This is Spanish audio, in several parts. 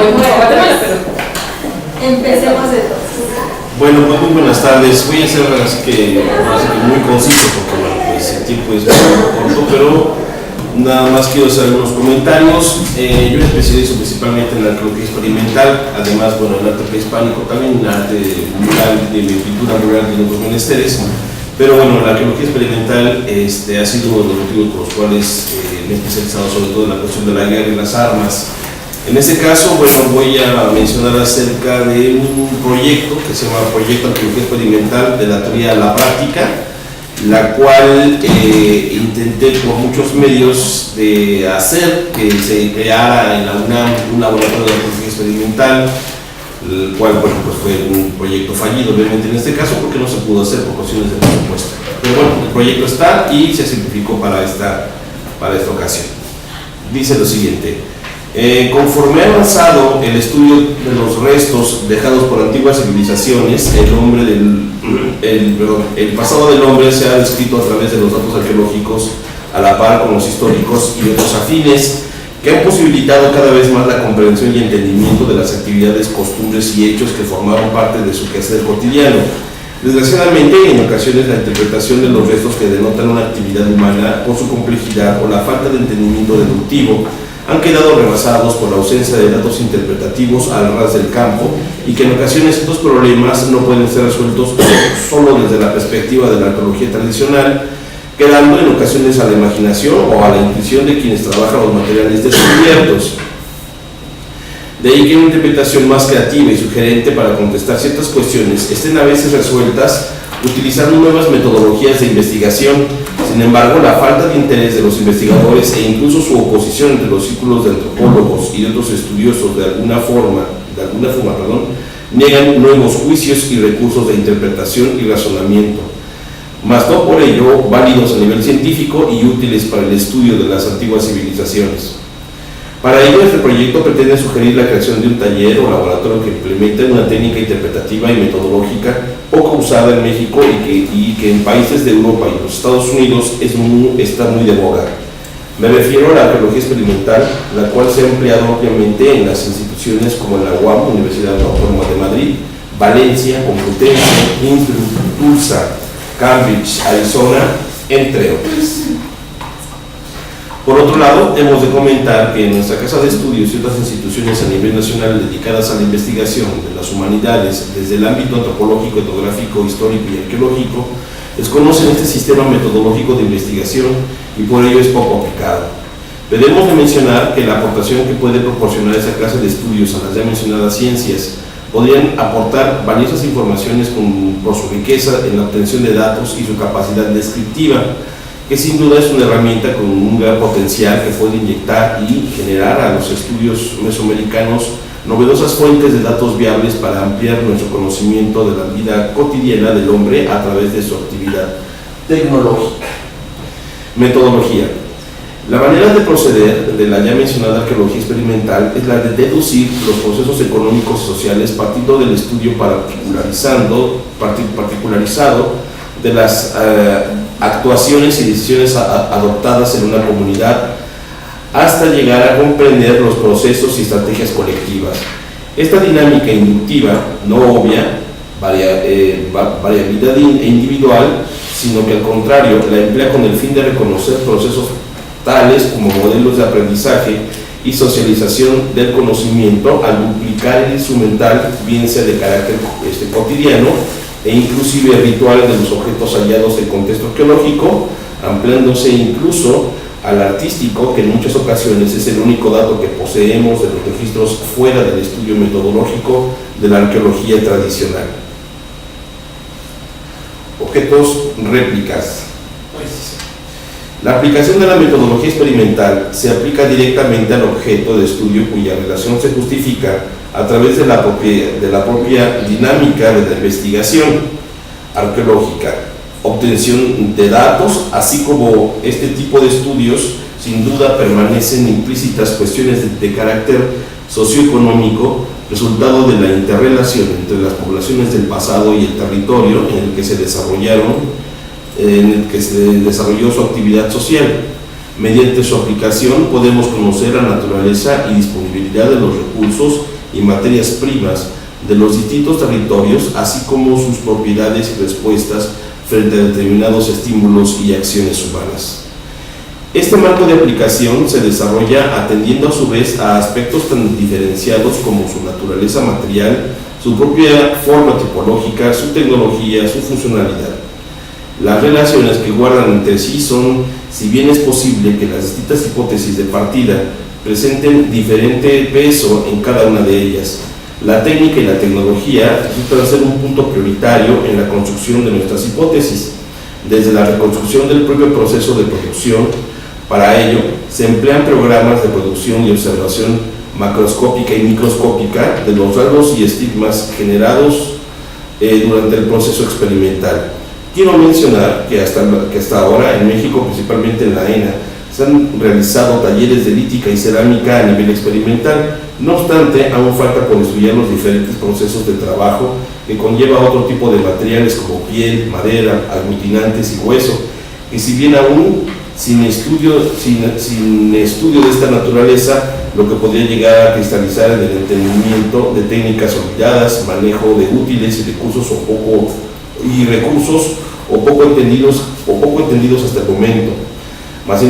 voy mucho a Guatemala, pero empecemos entonces. Bueno, pues muy buenas tardes. Voy a ser así que muy conciso porque bueno, pues el tiempo es muy corto, pero nada más quiero hacer algunos comentarios. Yo me especializo principalmente en la arqueología experimental, además, bueno, en arte prehispánico, también en arte mural, de pintura mural y en otros menesteres. Pero bueno, la arqueología experimental ha sido uno de los motivos por los cuales me he especializado sobre todo en la cuestión de la guerra y las armas. En ese caso, bueno, voy a mencionar acerca de un proyecto que se llama Proyecto Arqueología Experimental de la Teoría a la Práctica, la cual intenté por muchos medios de hacer que se creara en la UNAM un laboratorio de arqueología experimental, el cual, bueno, pues fue un proyecto fallido, obviamente en este caso, porque no se pudo hacer por cuestiones de presupuesto. Pero bueno, el proyecto está y se simplificó para esta ocasión. Dice lo siguiente: conforme ha avanzado el estudio de los restos dejados por antiguas civilizaciones, el pasado del hombre se ha descrito a través de los datos arqueológicos a la par con los históricos y otros afines, que han posibilitado cada vez más la comprensión y entendimiento de las actividades, costumbres y hechos que formaron parte de su quehacer cotidiano. Desgraciadamente, en ocasiones la interpretación de los restos que denotan una actividad humana por su complejidad o la falta de entendimiento deductivo han quedado rebasados por la ausencia de datos interpretativos al ras del campo, y que en ocasiones estos problemas no pueden ser resueltos solo desde la perspectiva de la arqueología tradicional, quedando en ocasiones a la imaginación o a la intuición de quienes trabajan los materiales descubiertos. De ahí que una interpretación más creativa y sugerente para contestar ciertas cuestiones estén a veces resueltas utilizando nuevas metodologías de investigación. Sin embargo, la falta de interés de los investigadores e incluso su oposición entre los círculos de antropólogos y de otros estudiosos de alguna forma, niegan nuevos juicios y recursos de interpretación y razonamiento, mas no por ello válidos a nivel científico y útiles para el estudio de las antiguas civilizaciones. Para ello, este proyecto pretende sugerir la creación de un taller o laboratorio que implemente una técnica interpretativa y metodológica poco usada en México y que en países de Europa y los Estados Unidos está muy de boga. Me refiero a la arqueología experimental, la cual se ha empleado ampliamente en las instituciones como la UAM, Universidad Autónoma de Madrid, Valencia, Complutense, Innsbruck, Tulsa, Cambridge, Arizona, entre otras. Por otro lado, hemos de comentar que en nuestra Casa de Estudios y otras instituciones a nivel nacional dedicadas a la investigación de las humanidades desde el ámbito antropológico, etnográfico, histórico y arqueológico, desconocen este sistema metodológico de investigación y por ello es poco aplicado. Debemos de mencionar que la aportación que puede proporcionar esa clase de estudios a las ya mencionadas ciencias podrían aportar valiosas informaciones por su riqueza en la obtención de datos y su capacidad descriptiva, que sin duda es una herramienta con un gran potencial que puede inyectar y generar a los estudios mesoamericanos novedosas fuentes de datos viables para ampliar nuestro conocimiento de la vida cotidiana del hombre a través de su actividad tecnológica. Metodología. La manera de proceder de la ya mencionada arqueología experimental es la de deducir los procesos económicos y sociales partiendo del estudio particularizado de las actuaciones y decisiones adoptadas en una comunidad hasta llegar a comprender los procesos y estrategias colectivas. Esta dinámica inductiva no obvia variabilidad individual, sino que al contrario la emplea con el fin de reconocer procesos tales como modelos de aprendizaje y socialización del conocimiento al duplicar el instrumental, bien sea de carácter cotidiano e inclusive ritual de los objetos hallados del contexto arqueológico, ampliándose incluso al artístico, que en muchas ocasiones es el único dato que poseemos de los registros fuera del estudio metodológico de la arqueología tradicional. Objetos réplicas. La aplicación de la metodología experimental se aplica directamente al objeto de estudio cuya relación se justifica a través de la propia dinámica de la investigación arqueológica, obtención de datos, así como este tipo de estudios sin duda permanecen implícitas cuestiones de carácter socioeconómico, resultado de la interrelación entre las poblaciones del pasado y el territorio en el que se desarrolló su actividad social. Mediante su aplicación podemos conocer la naturaleza y disponibilidad de los recursos y materias primas de los distintos territorios, así como sus propiedades y respuestas frente a determinados estímulos y acciones humanas. Este marco de aplicación se desarrolla atendiendo a su vez a aspectos tan diferenciados como su naturaleza material, su propia forma tipológica, su tecnología, su funcionalidad. Las relaciones que guardan entre sí son, si bien es posible que las distintas hipótesis de partida presenten diferente peso en cada una de ellas, la técnica y la tecnología resultan ser un punto prioritario en la construcción de nuestras hipótesis, desde la reconstrucción del propio proceso de producción. Para ello, se emplean programas de producción y observación macroscópica y microscópica de los rasgos y estigmas generados durante el proceso experimental. Quiero mencionar que hasta ahora en México, principalmente en la ENA, se han realizado talleres de lítica y cerámica a nivel experimental. No obstante, aún falta por estudiar los diferentes procesos de trabajo que conlleva otro tipo de materiales como piel, madera, aglutinantes y hueso, y si bien aún sin estudio de esta naturaleza, lo que podría llegar a cristalizar en el entendimiento de técnicas olvidadas, manejo de útiles y recursos poco entendidos hasta el momento. Más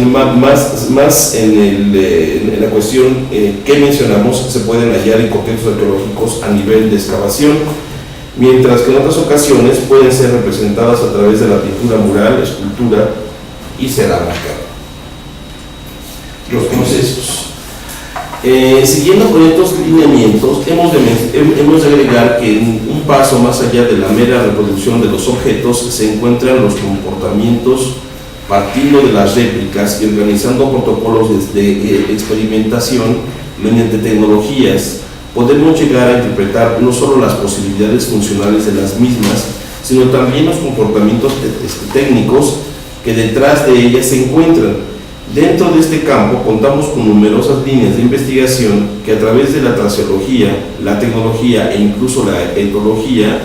en la cuestión que mencionamos, se pueden hallar en contextos arqueológicos a nivel de excavación, mientras que en otras ocasiones pueden ser representadas a través de la pintura mural, escultura y cerámica. Los procesos. Siguiendo con estos lineamientos, hemos de agregar que un paso más allá de la mera reproducción de los objetos se encuentran los comportamientos, partiendo de las réplicas y organizando protocolos de experimentación mediante tecnologías. Podemos llegar a interpretar no solo las posibilidades funcionales de las mismas, sino también los comportamientos técnicos que detrás de ellas se encuentran. Dentro de este campo contamos con numerosas líneas de investigación que a través de la traseología, la tecnología e incluso la etología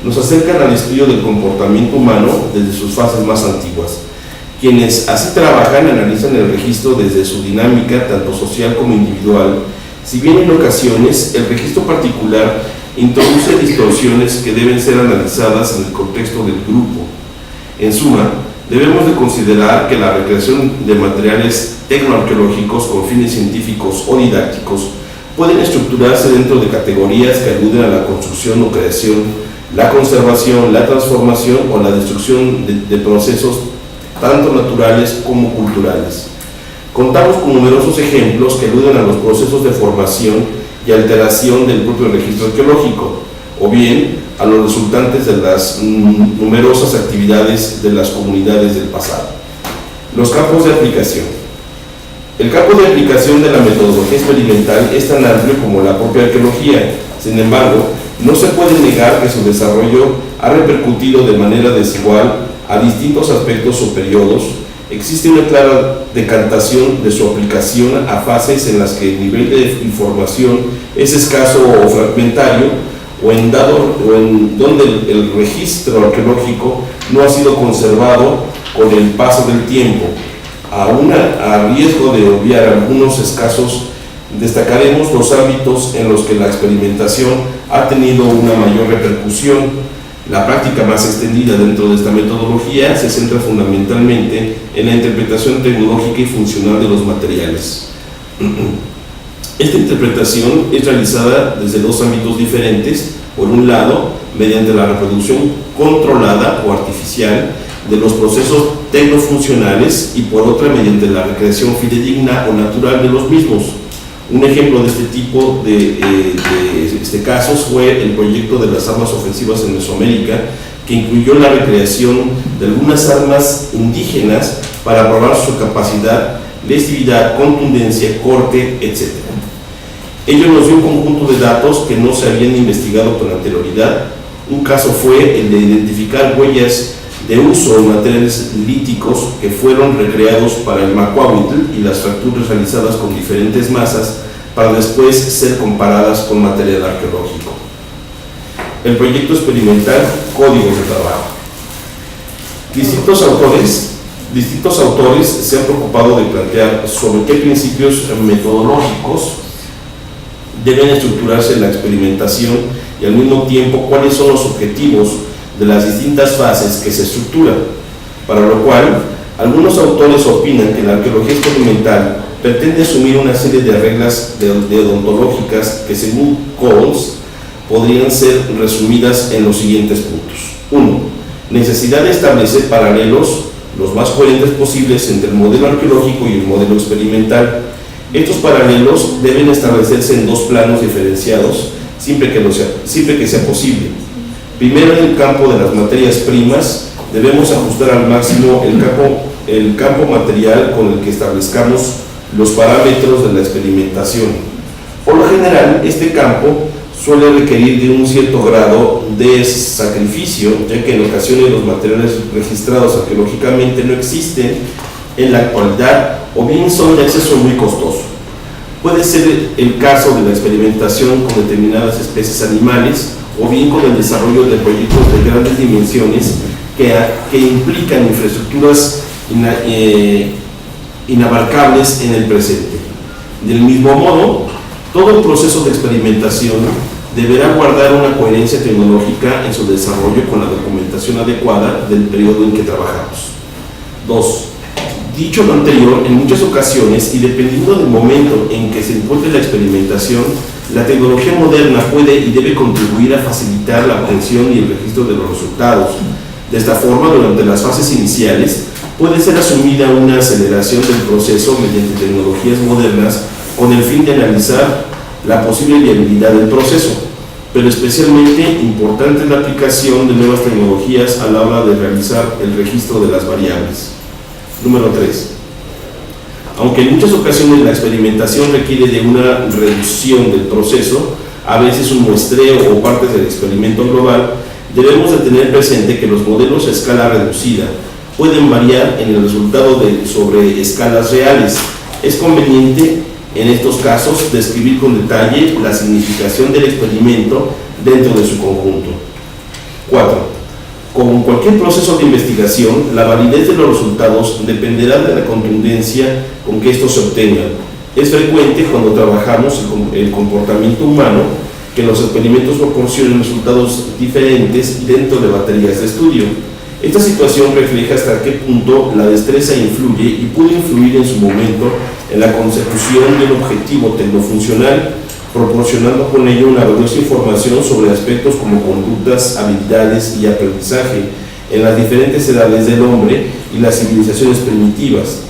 nos acercan al estudio del comportamiento humano desde sus fases más antiguas. Quienes así trabajan analizan el registro desde su dinámica tanto social como individual, si bien en ocasiones el registro particular introduce distorsiones que deben ser analizadas en el contexto del grupo. En suma, debemos de considerar que la recreación de materiales tecnoarqueológicos con fines científicos o didácticos pueden estructurarse dentro de categorías que aluden a la construcción o creación, la conservación, la transformación o la destrucción de procesos tanto naturales como culturales. Contamos con numerosos ejemplos que aluden a los procesos de formación y alteración del propio registro arqueológico, o bien a los resultantes de las numerosas actividades de las comunidades del pasado. Los campos de aplicación. El campo de aplicación de la metodología experimental es tan amplio como la propia arqueología. Sin embargo, no se puede negar que su desarrollo ha repercutido de manera desigual a distintos aspectos o periodos. Existe una clara decantación de su aplicación a fases en las que el nivel de información es escaso o fragmentario, o en donde el registro arqueológico no ha sido conservado con el paso del tiempo. Aún a riesgo de obviar algunos escasos, destacaremos los ámbitos en los que la experimentación ha tenido una mayor repercusión. La práctica más extendida dentro de esta metodología se centra fundamentalmente en la interpretación tecnológica y funcional de los materiales. Esta interpretación es realizada desde dos ámbitos diferentes. Por un lado, mediante la reproducción controlada o artificial de los procesos tecnofuncionales, y por otra, mediante la recreación fidedigna o natural de los mismos. Un ejemplo de este tipo de casos fue el proyecto de las armas ofensivas en Mesoamérica, que incluyó la recreación de algunas armas indígenas para probar su capacidad, lesividad, contundencia, corte, etc. Ello nos dio un conjunto de datos que no se habían investigado con anterioridad. Un caso fue el de identificar huellas de uso en materiales líticos que fueron recreados para el macuahuitl y las fracturas realizadas con diferentes masas para después ser comparadas con material arqueológico. El proyecto experimental Códigos de Trabajo. Distintos autores se han preocupado de plantear sobre qué principios metodológicos deben estructurarse la experimentación y al mismo tiempo cuáles son los objetivos de las distintas fases que se estructuran, para lo cual algunos autores opinan que la arqueología experimental pretende asumir una serie de reglas deontológicas que, según Coles, podrían ser resumidas en los siguientes puntos. 1. Necesidad de establecer paralelos los más coherentes posibles entre el modelo arqueológico y el modelo experimental. Estos paralelos deben establecerse en dos planos diferenciados siempre que sea posible. Primero, en el campo de las materias primas, debemos ajustar al máximo el campo material con el que establezcamos los parámetros de la experimentación. Por lo general, este campo suele requerir de un cierto grado de sacrificio, ya que en ocasiones los materiales registrados arqueológicamente no existen en la actualidad o bien son de acceso muy costoso. Puede ser el caso de la experimentación con determinadas especies animales o bien con el desarrollo de proyectos de grandes dimensiones que implican infraestructuras inabarcables en el presente. Del mismo modo, todo el proceso de experimentación deberá guardar una coherencia tecnológica en su desarrollo con la documentación adecuada del periodo en que trabajamos. 2. Dicho lo anterior, en muchas ocasiones y dependiendo del momento en que se encuentre la experimentación, la tecnología moderna puede y debe contribuir a facilitar la obtención y el registro de los resultados. De esta forma, durante las fases iniciales, puede ser asumida una aceleración del proceso mediante tecnologías modernas con el fin de analizar la posible viabilidad del proceso, pero especialmente importante es la aplicación de nuevas tecnologías a la hora de realizar el registro de las variables. Número 3. Aunque en muchas ocasiones la experimentación requiere de una reducción del proceso, a veces un muestreo o partes del experimento global, debemos de tener presente que los modelos a escala reducida pueden variar en el resultado sobre escalas reales. Es conveniente en estos casos describir con detalle la significación del experimento dentro de su conjunto. 4. Como en cualquier proceso de investigación, la validez de los resultados dependerá de la contundencia con que estos se obtengan. Es frecuente cuando trabajamos el comportamiento humano que los experimentos proporcionen resultados diferentes dentro de baterías de estudio. Esta situación refleja hasta qué punto la destreza influye y pudo influir en su momento en la consecución de un objetivo tecnofuncional, proporcionando con ello una valiosa información sobre aspectos como conductas, habilidades y aprendizaje en las diferentes edades del hombre y las civilizaciones primitivas.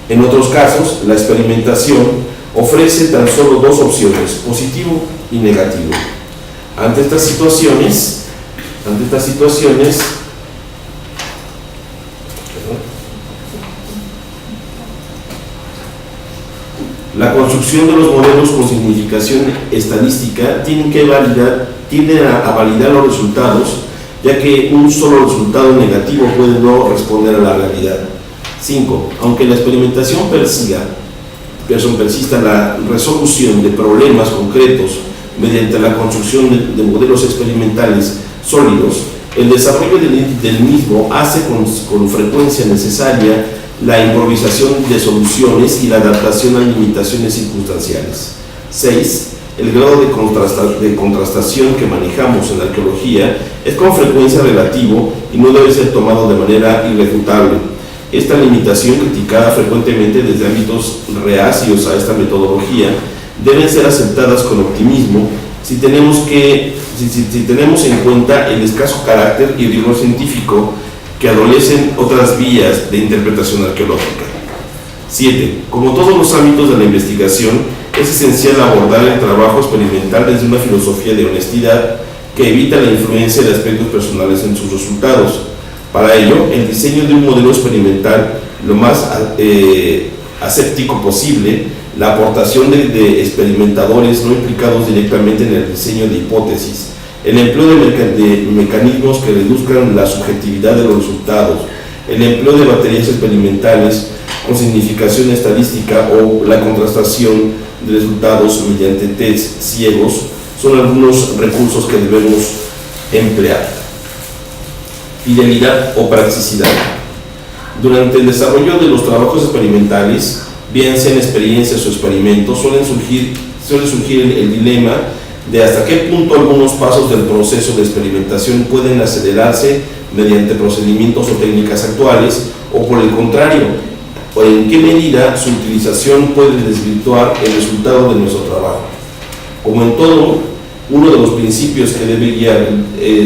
En otros casos, la experimentación ofrece tan solo dos opciones, positivo y negativo. Ante estas situaciones, la construcción de los modelos con significación estadística tiende a validar los resultados, ya que un solo resultado negativo puede no responder a la realidad. 5. Aunque la experimentación persista la resolución de problemas concretos mediante la construcción de modelos experimentales sólidos, el desarrollo del mismo hace con frecuencia necesaria la improvisación de soluciones y la adaptación a limitaciones circunstanciales. 6. El grado de contrastación que manejamos en la arqueología es con frecuencia relativo y no debe ser tomado de manera irrefutable. Esta limitación, criticada frecuentemente desde ámbitos reacios a esta metodología, deben ser aceptadas con optimismo si tenemos en cuenta el escaso carácter y rigor científico que adolecen otras vías de interpretación arqueológica. 7. Como todos los ámbitos de la investigación, es esencial abordar el trabajo experimental desde una filosofía de honestidad que evita la influencia de aspectos personales en sus resultados. Para ello, el diseño de un modelo experimental lo más aséptico posible, la aportación de experimentadores no implicados directamente en el diseño de hipótesis, el empleo de mecanismos que reduzcan la subjetividad de los resultados, el empleo de baterías experimentales con significación estadística o la contrastación de resultados mediante tests ciegos son algunos recursos que debemos emplear. Fidelidad o practicidad. Durante el desarrollo de los trabajos experimentales, bien sean experiencias o experimentos, suelen suele surgir el dilema de hasta qué punto algunos pasos del proceso de experimentación pueden acelerarse mediante procedimientos o técnicas actuales, o por el contrario, o en qué medida su utilización puede desvirtuar el resultado de nuestro trabajo. Como en todo, uno de los principios que debe guiar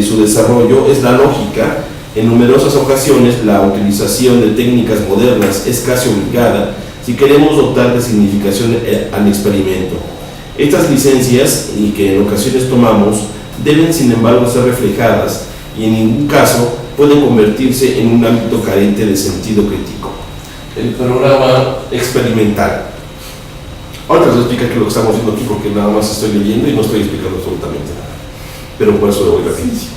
su desarrollo es la lógica. En numerosas ocasiones la utilización de técnicas modernas es casi obligada si queremos dotar de significación al experimento. Estas licencias, y que en ocasiones tomamos, deben sin embargo ser reflejadas y en ningún caso pueden convertirse en un ámbito carente de sentido crítico. El programa experimental. Ahora les voy a explicar qué es lo que estamos haciendo aquí, porque nada más estoy leyendo y no estoy explicando absolutamente nada, pero por eso lo voy rapidísimo.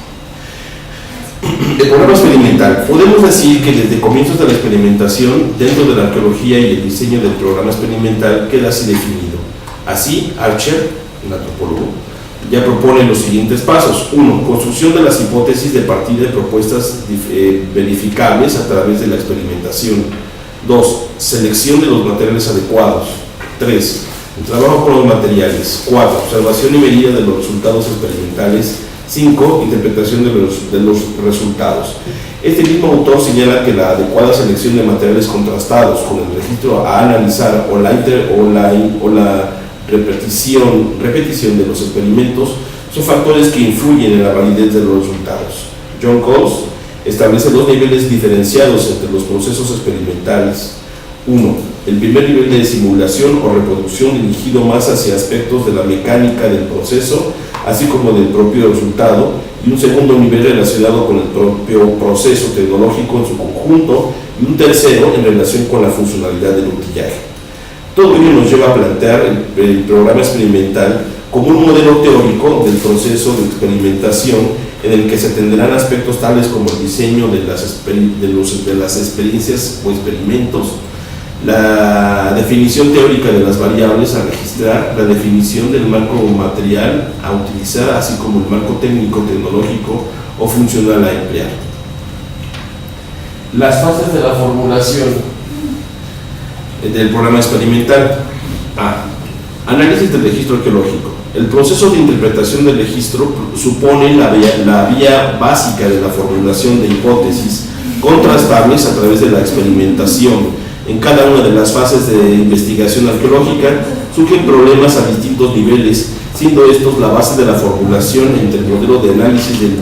El programa experimental. Podemos decir que desde comienzos de la experimentación, dentro de la arqueología y el diseño del programa experimental, queda así definido. Así, Archer, un antropólogo, ya propone los siguientes pasos. 1. Construcción de las hipótesis de partida de propuestas verificables a través de la experimentación. 2. Selección de los materiales adecuados. 3. El trabajo con los materiales. 4. Observación y medida de los resultados experimentales. 5. Interpretación de los resultados. Este mismo autor señala que la adecuada selección de materiales contrastados con el registro a analizar o la repetición de los experimentos son factores que influyen en la validez de los resultados. John Coles establece dos niveles diferenciados entre los procesos experimentales. 1. El primer nivel de simulación o reproducción dirigido más hacia aspectos de la mecánica del proceso, así como del propio resultado, y un segundo nivel relacionado con el propio proceso tecnológico en su conjunto, y un tercero en relación con la funcionalidad del utillaje. Todo ello nos lleva a plantear el programa experimental como un modelo teórico del proceso de experimentación en el que se atenderán aspectos tales como el diseño de las experiencias o experimentos, la definición teórica de las variables a registrar, la definición del marco material a utilizar, así como el marco técnico, tecnológico o funcional a emplear. Las fases de la formulación del programa experimental. A. Análisis del registro arqueológico. El proceso de interpretación del registro supone la vía básica de la formulación de hipótesis contrastables a través de la experimentación. En cada una de las fases de investigación arqueológica surgen problemas a distintos niveles, siendo estos la base de la formulación entre el modelo de análisis del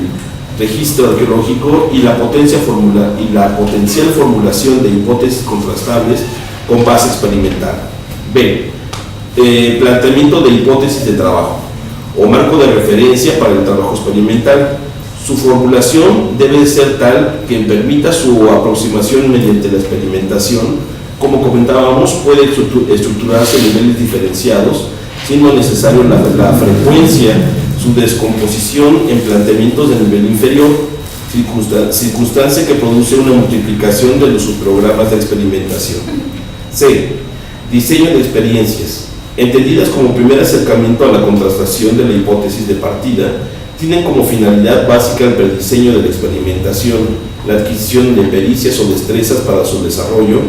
registro arqueológico y la potencial formulación de hipótesis contrastables con base experimental. B. Planteamiento de hipótesis de trabajo o marco de referencia para el trabajo experimental. Su formulación debe ser tal que permita su aproximación mediante la experimentación. Como comentábamos, puede estructurarse en niveles diferenciados, siendo necesario la frecuencia, su descomposición en planteamientos de nivel inferior, circunstancia que produce una multiplicación de los subprogramas de experimentación. C. Diseño de experiencias. Entendidas como primer acercamiento a la contrastación de la hipótesis de partida, tienen como finalidad básica el prediseño de la experimentación, la adquisición de pericias o destrezas para su desarrollo,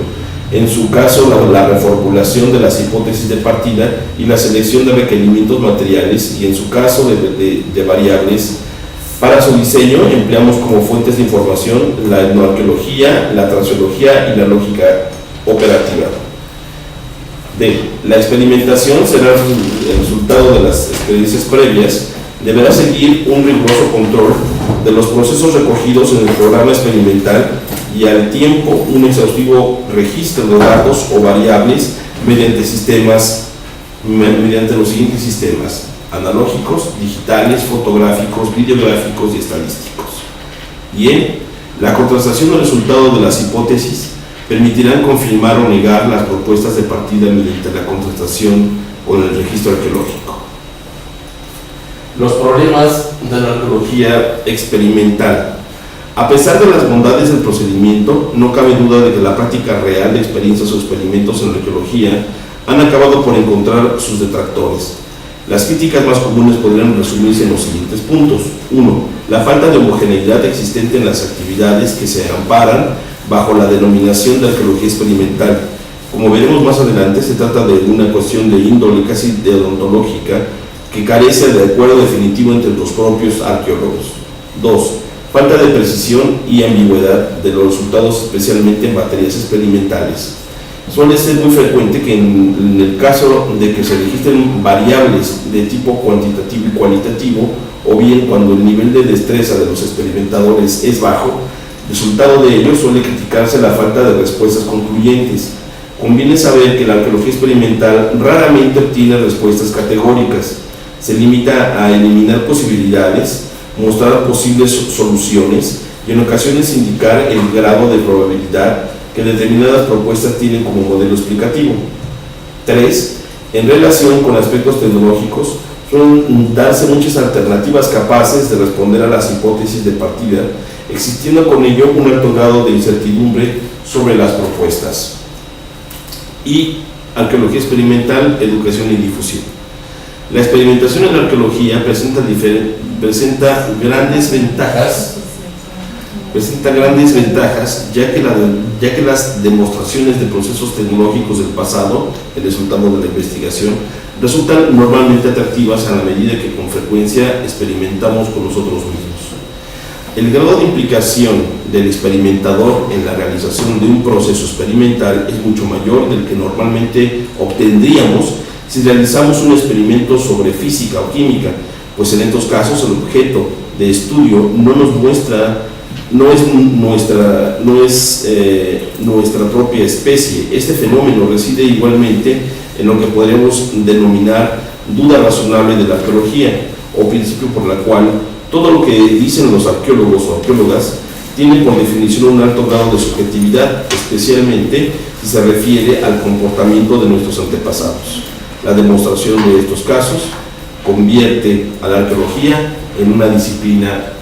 en su caso la reformulación de las hipótesis de partida y la selección de requerimientos materiales, y en su caso de variables. Para su diseño empleamos como fuentes de información la etnoarqueología, la traciología y la lógica operativa. D. La experimentación será el resultado de las experiencias previas. Deberá seguir un riguroso control de los procesos recogidos en el programa experimental y al tiempo un exhaustivo registro de datos o variables mediante los siguientes sistemas: analógicos, digitales, fotográficos, videográficos y estadísticos. Bien, la contrastación del resultado de las hipótesis permitirán confirmar o negar las propuestas de partida mediante la contrastación con el registro arqueológico. Los problemas de la arqueología experimental. A pesar de las bondades del procedimiento, no cabe duda de que la práctica real de experiencias o experimentos en arqueología han acabado por encontrar sus detractores. Las críticas más comunes podrían resumirse en los siguientes puntos. 1. La falta de homogeneidad existente en las actividades que se amparan bajo la denominación de arqueología experimental, Como veremos más adelante, se trata de una cuestión de índole casi deontológica que carece de acuerdo definitivo entre los propios arqueólogos. 2. Falta de precisión y ambigüedad de los resultados, especialmente en materias experimentales. Suele ser muy frecuente que en el caso de que se registren variables de tipo cuantitativo y cualitativo, o bien cuando el nivel de destreza de los experimentadores es bajo, resultado de ello suele criticarse la falta de respuestas concluyentes. Conviene saber que la arqueología experimental raramente obtiene respuestas categóricas. Se limita a eliminar posibilidades, mostrar posibles soluciones y en ocasiones indicar el grado de probabilidad que determinadas propuestas tienen como modelo explicativo. 3. En relación con aspectos tecnológicos, suelen darse muchas alternativas capaces de responder a las hipótesis de partida, existiendo con ello un alto grado de incertidumbre sobre las propuestas. Y arqueología experimental, educación y difusión. La experimentación en la arqueología presenta grandes ventajas, ya que las demostraciones de procesos tecnológicos del pasado, el resultado de la investigación, resultan normalmente atractivas a la medida que con frecuencia experimentamos con nosotros mismos. El grado de implicación del experimentador en la realización de un proceso experimental es mucho mayor del que normalmente obtendríamos si realizamos un experimento sobre física o química, pues en estos casos el objeto de estudio no es nuestra propia especie. Este fenómeno reside igualmente en lo que podríamos denominar duda razonable de la arqueología, o principio por la cual todo lo que dicen los arqueólogos o arqueólogas tiene por definición un alto grado de subjetividad, especialmente si se refiere al comportamiento de nuestros antepasados. La demostración de estos casos convierte a la arqueología en una disciplina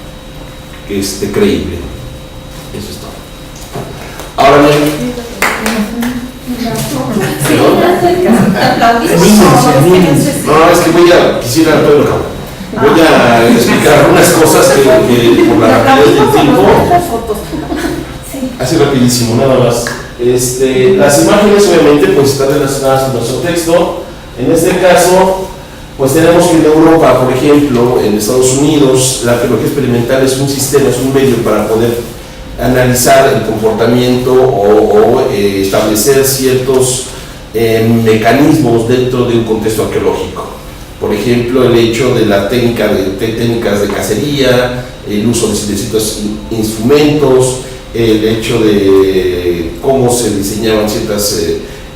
que esté creíble. Eso es todo. Ahora bien, no, es que quisiera todo lo voy a explicar algunas cosas que por la rapidez del tiempo, así rapidísimo, nada más. Las imágenes obviamente pues están relacionadas con nuestro texto. En este caso, pues tenemos que en Europa, por ejemplo, en Estados Unidos, la arqueología experimental es un sistema, es un medio para poder analizar el comportamiento o establecer ciertos mecanismos dentro de un contexto arqueológico. Por ejemplo, el hecho de la técnicas de cacería, el uso de ciertos instrumentos, el hecho de cómo se diseñaban ciertas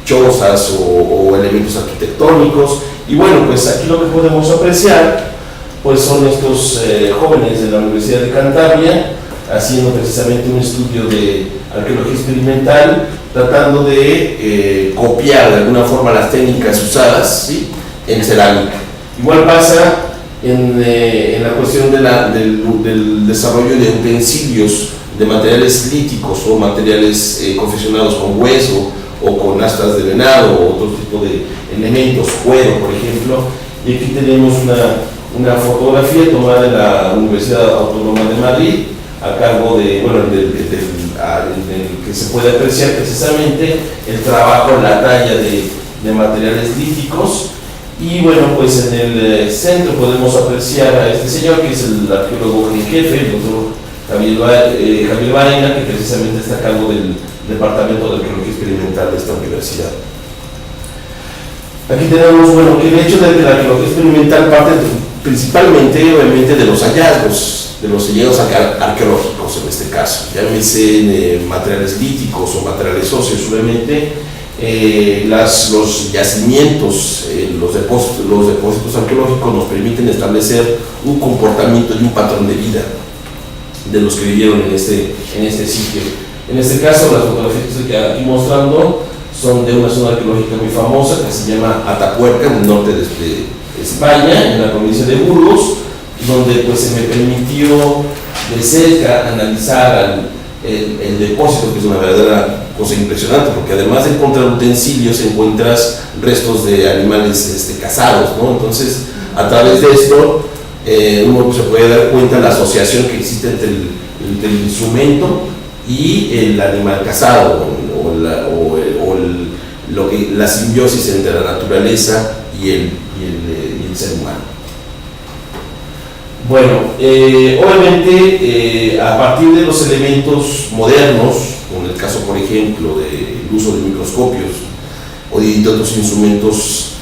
chozas o elementos arquitectónicos. Y bueno, pues aquí lo que podemos apreciar pues son estos jóvenes de la Universidad de Cantabria haciendo precisamente un estudio de arqueología experimental, tratando de copiar de alguna forma las técnicas usadas, ¿sí?, en cerámica. Igual pasa en la cuestión del desarrollo de utensilios de materiales líticos o materiales confeccionados con hueso o con astas de venado o otro tipo de elementos, cuero por ejemplo. Y aquí tenemos una fotografía tomada de la Universidad Autónoma de Madrid a cargo de, bueno, en el que se puede apreciar precisamente el trabajo, la talla de materiales líticos. Y bueno, pues en el centro podemos apreciar a este señor que es el arqueólogo en jefe, el doctor Javier Baena, que precisamente está a cargo del Departamento de Arqueología Experimental de esta universidad. Aquí tenemos, bueno, que el hecho de que la arqueología experimental parte principalmente, obviamente, de los hallazgos arqueológicos en este caso, llámese materiales líticos o materiales óseos, obviamente. Los yacimientos, los depósitos arqueológicos nos permiten establecer un comportamiento y un patrón de vida de los que vivieron en este sitio. En este caso, las fotografías que estoy aquí mostrando son de una zona arqueológica muy famosa que se llama Atapuerca, en el norte de España, en la provincia de Burgos, donde pues se me permitió de cerca analizar el depósito, que es una verdadera cosa impresionante, porque además de encontrar utensilios encuentras restos de animales cazados, ¿no? Entonces, a través de esto uno se puede dar cuenta de la asociación que existe entre el instrumento y el animal cazado o la simbiosis entre la naturaleza y el ser humano. Bueno, obviamente a partir de los elementos modernos, como en el caso por ejemplo del uso de microscopios o de otros instrumentos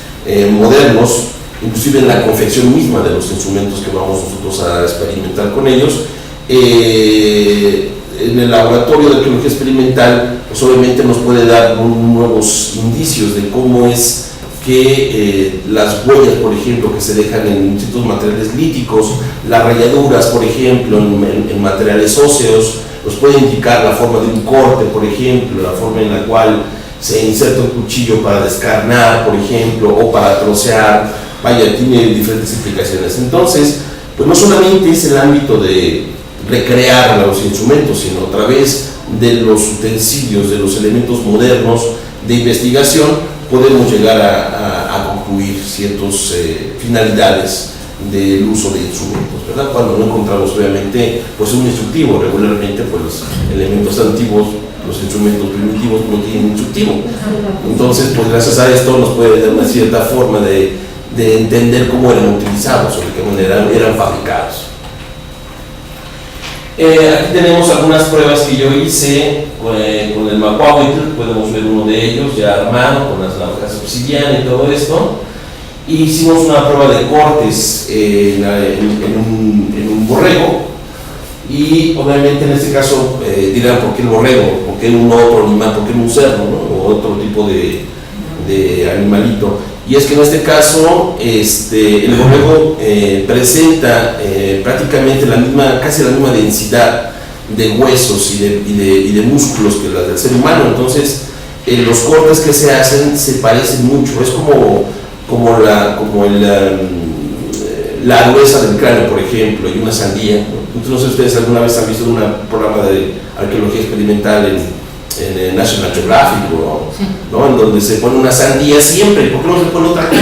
modernos, inclusive en la confección misma de los instrumentos que vamos nosotros a experimentar con ellos, en el laboratorio de arqueología experimental, pues obviamente nos puede dar nuevos indicios de cómo es que las huellas, por ejemplo, que se dejan en ciertos materiales líticos, las rayaduras, por ejemplo, en materiales óseos, nos puede indicar la forma de un corte, por ejemplo, la forma en la cual se inserta un cuchillo para descarnar, por ejemplo, o para trocear. Vaya, tiene diferentes explicaciones. Entonces, pues no solamente es el ámbito de recrear los instrumentos, sino a través de los utensilios, de los elementos modernos de investigación, podemos llegar a concluir ciertas finalidades del uso de instrumentos, ¿verdad? Cuando no encontramos obviamente pues un instructivo, regularmente pues los elementos antiguos, los instrumentos primitivos no tienen instructivo. Entonces, pues gracias a esto nos puede dar una cierta forma de entender cómo eran utilizados o de qué manera eran fabricados. Aquí tenemos algunas pruebas que yo hice con el Macuahuitl, podemos ver uno de ellos ya armado con las navajas obsidiana y todo esto. Y hicimos una prueba de cortes en un borrego, y obviamente en este caso dirán ¿por qué el borrego? ¿Por qué un otro animal? ¿Por qué un cerdo? ¿No? O otro tipo de animalito. Y es que en este caso el borrego presenta prácticamente casi la misma densidad de huesos y de músculos que las del ser humano. Entonces los cortes que se hacen se parecen mucho, es como la dureza del cráneo, por ejemplo, y una sandía. No sé si ustedes alguna vez han visto un programa de arqueología experimental en National Geographic, ¿no? En donde se pone una sandía siempre. ¿Por qué no se pone otra cosa?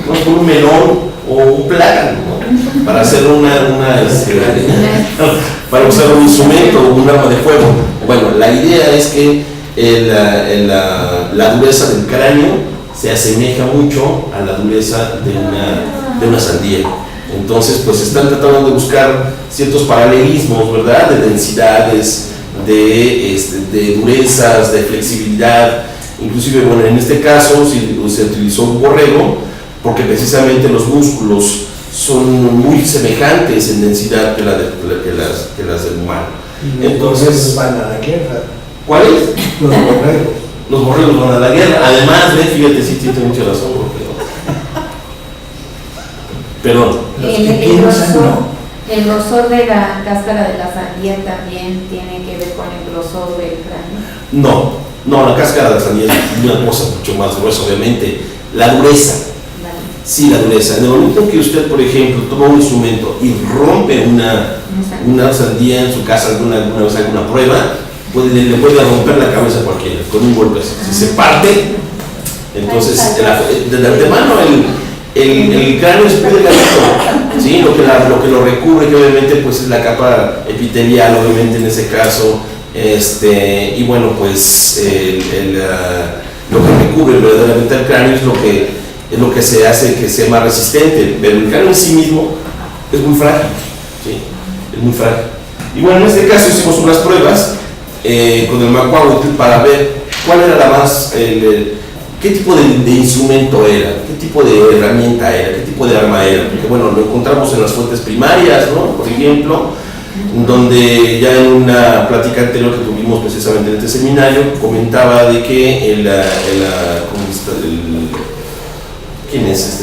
¿No? Se pone un melón o un plátano, ¿no? Para hacer para usar un instrumento o un arma de fuego. Bueno, la idea es que la dureza del cráneo se asemeja mucho a la dureza de una sandía. Entonces, pues están tratando de buscar ciertos paralelismos, ¿verdad? De densidades, de durezas, de flexibilidad. Inclusive, bueno, en este caso se utilizó un borrego porque precisamente los músculos son muy semejantes en densidad que las del humano. Entonces van a la guerra. ¿Cuáles? Los borregos. Los borregos van a la guerra. Además, fíjate, sí tiene mucha razón. Perdón. El grosor de la cáscara de la sandía también tiene que ver con el grosor del cráneo. No, la cáscara de la sandía es una cosa mucho más gruesa, obviamente. La dureza. Sí, la dureza. En el momento que usted, por ejemplo, toma un instrumento y rompe una sandía en su casa alguna vez alguna prueba, le puede romper la cabeza a cualquiera con un golpe. Si se parte, entonces de antemano el cráneo es muy delgadito, ¿sí? Lo que lo recubre, que obviamente pues es la capa epitelial, obviamente en ese caso, y bueno, pues lo que recubre verdaderamente el cráneo es lo que se hace que sea más resistente, pero el cráneo en sí mismo es muy frágil, ¿sí? Es muy frágil. Y bueno, en este caso hicimos unas pruebas con el Macuahuitl para ver cuál era la más, qué tipo de instrumento era, qué tipo de herramienta era, qué tipo de arma era, porque bueno, lo encontramos en las fuentes primarias, ¿no? Por ejemplo, donde ya en una plática anterior que tuvimos precisamente en este seminario, comentaba de que ¿quién es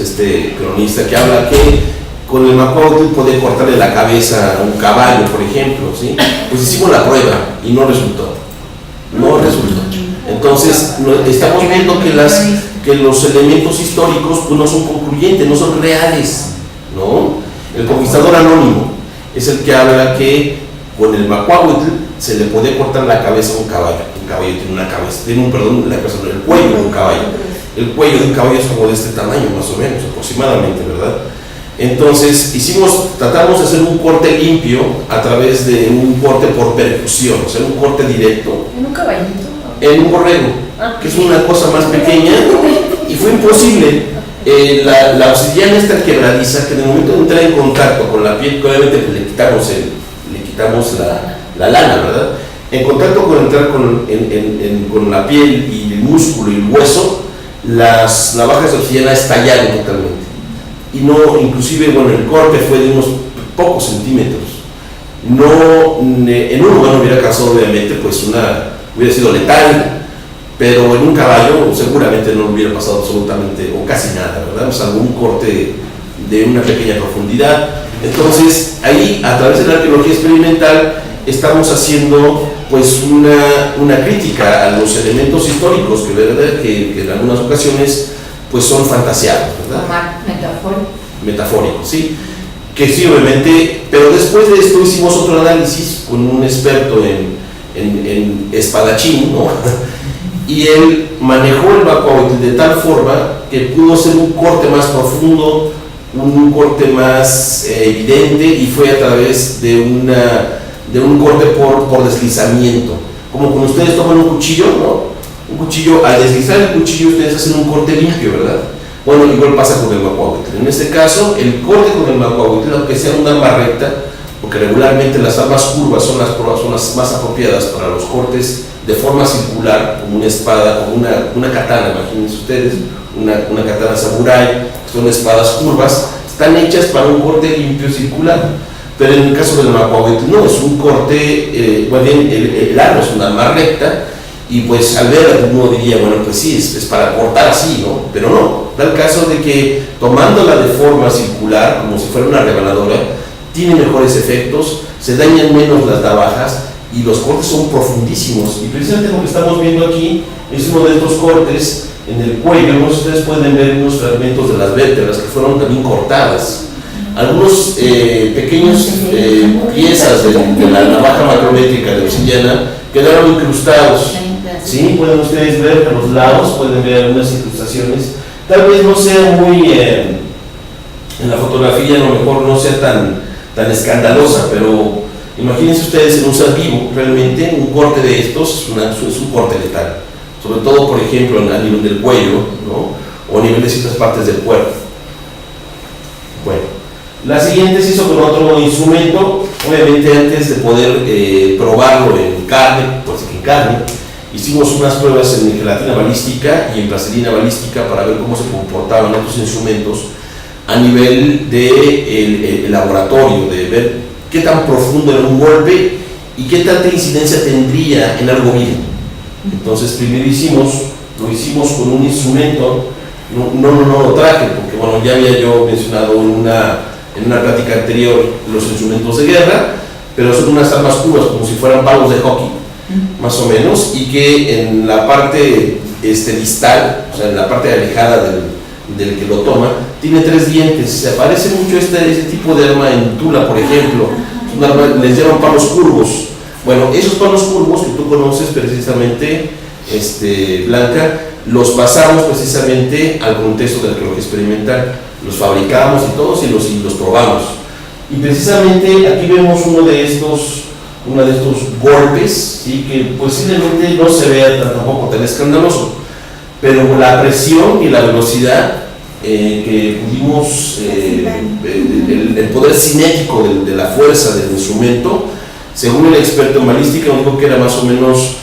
este cronista que habla que con el Macuahuitl puede cortarle la cabeza a un caballo, por ejemplo, ¿sí? Pues hicimos la prueba y no resultó. Entonces, estamos viendo que los elementos históricos pues, no son concluyentes, no son reales, ¿no? El conquistador anónimo es el que habla que con el Macuahuitl se le puede cortar la cabeza a un caballo. Un caballo tiene una cabeza, el cuello de un caballo. El cuello de un caballo es como de este tamaño, más o menos, aproximadamente, ¿verdad? Entonces, tratamos de hacer un corte limpio a través de un corte por percusión, o sea, un corte directo. ¿En un caballito? En un borrego. que es una cosa más pequeña, y fue imposible. La obsidiana esta quebradiza, que en el momento de entrar en contacto con la piel, que obviamente pues, le quitamos la lana, ¿verdad? En contacto con entrar con la piel y el músculo y el hueso, las navajas de obsidiana estallaron totalmente. Y no, inclusive, bueno, el corte fue de unos pocos centímetros. No, en un humano hubiera causado, obviamente, pues hubiera sido letal, pero en un caballo seguramente no hubiera pasado absolutamente, o casi nada, ¿verdad? Salvo un corte de una pequeña profundidad. Entonces, ahí, a través de la arqueología experimental, estamos haciendo pues una crítica a los elementos históricos que en algunas ocasiones pues son fantaseados, ¿verdad? Metafóricos, sí. Que sí, obviamente, pero después de esto hicimos otro análisis con un experto en espadachín, ¿no? Y él manejó el Macuahuitl de tal forma que pudo ser un corte más profundo, un corte más evidente, y fue a través de un corte por deslizamiento. Como cuando ustedes toman un cuchillo, ¿no? Un cuchillo, al deslizar el cuchillo ustedes hacen un corte limpio, ¿verdad? Bueno, igual pasa con el Macuahuitl. En este caso, el corte con el Macuahuitl, aunque sea una arma recta, porque regularmente las armas curvas son las más apropiadas para los cortes de forma circular, como una espada, como una katana, imagínense ustedes, una katana samurái, son espadas curvas, están hechas para un corte limpio circular. Pero en el caso del Macuahuitl no, es un corte, bueno, el arma es una arma recta, y pues al ver uno diría, bueno, pues sí, es para cortar así, ¿no? Pero no, da el caso de que tomándola de forma circular, como si fuera una rebanadora, tiene mejores efectos, se dañan menos las navajas y los cortes son profundísimos. Y precisamente lo que estamos viendo aquí es uno de estos cortes en el cuello. ¿No? Ustedes pueden ver unos fragmentos de las vértebras que fueron también cortadas. Algunos pequeños piezas de la navaja macrométrica de obsidiana quedaron incrustados. Sí, pueden ustedes ver a los lados, pueden ver algunas incrustaciones. Tal vez no sea muy, en la fotografía a lo mejor no sea tan escandalosa, pero imagínense ustedes en un ser vivo, realmente un corte de estos es un corte letal. Sobre todo, por ejemplo, a nivel del cuello, ¿no? O a nivel de ciertas partes del cuerpo. Bueno, la siguiente se hizo con otro instrumento. Obviamente antes de poder probarlo en carne, pues en carne, hicimos unas pruebas en gelatina balística y en plastilina balística para ver cómo se comportaban estos instrumentos a nivel de el laboratorio, de ver qué tan profundo era un golpe y qué tanta incidencia tendría en algo vivo. Entonces primero lo hicimos con un instrumento, no lo traje porque bueno, ya había yo mencionado en una plática anterior los instrumentos de guerra, pero son unas armas curvas como si fueran palos de hockey, más o menos, y que en la parte distal, o sea en la parte alejada del que lo toma, tiene 3 dientes. Se parece mucho ese tipo de arma en Tula, por ejemplo. Es un arma, les llaman palos curvos. Bueno, esos palos curvos que tú conoces precisamente, Blanca, los pasamos precisamente al contexto de la arqueología experimental. Los fabricamos y todos y los probamos. Y precisamente aquí vemos uno de estos golpes, ¿sí? Que posiblemente no se vea tampoco tan escandaloso, pero la presión y la velocidad que pudimos, el poder cinético de la fuerza del instrumento, según el experto en balística, dijo que era más o menos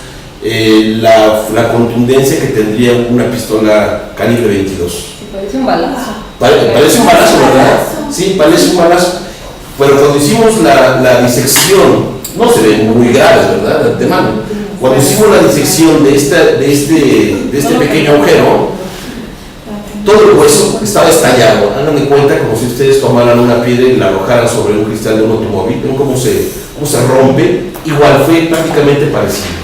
la contundencia que tendría una pistola calibre 22. Parece un balazo. Parece un balazo, ¿verdad? Sí, parece un balazo. Pero cuando hicimos la disección, no se ven muy graves, ¿verdad? De antemano. Cuando hicimos la disección de este pequeño agujero, todo el hueso estaba estallado. Hagan de cuenta como si ustedes tomaran una piedra y la arrojaran sobre un cristal de un automóvil. ¿Ven cómo se rompe? Igual fue prácticamente parecido.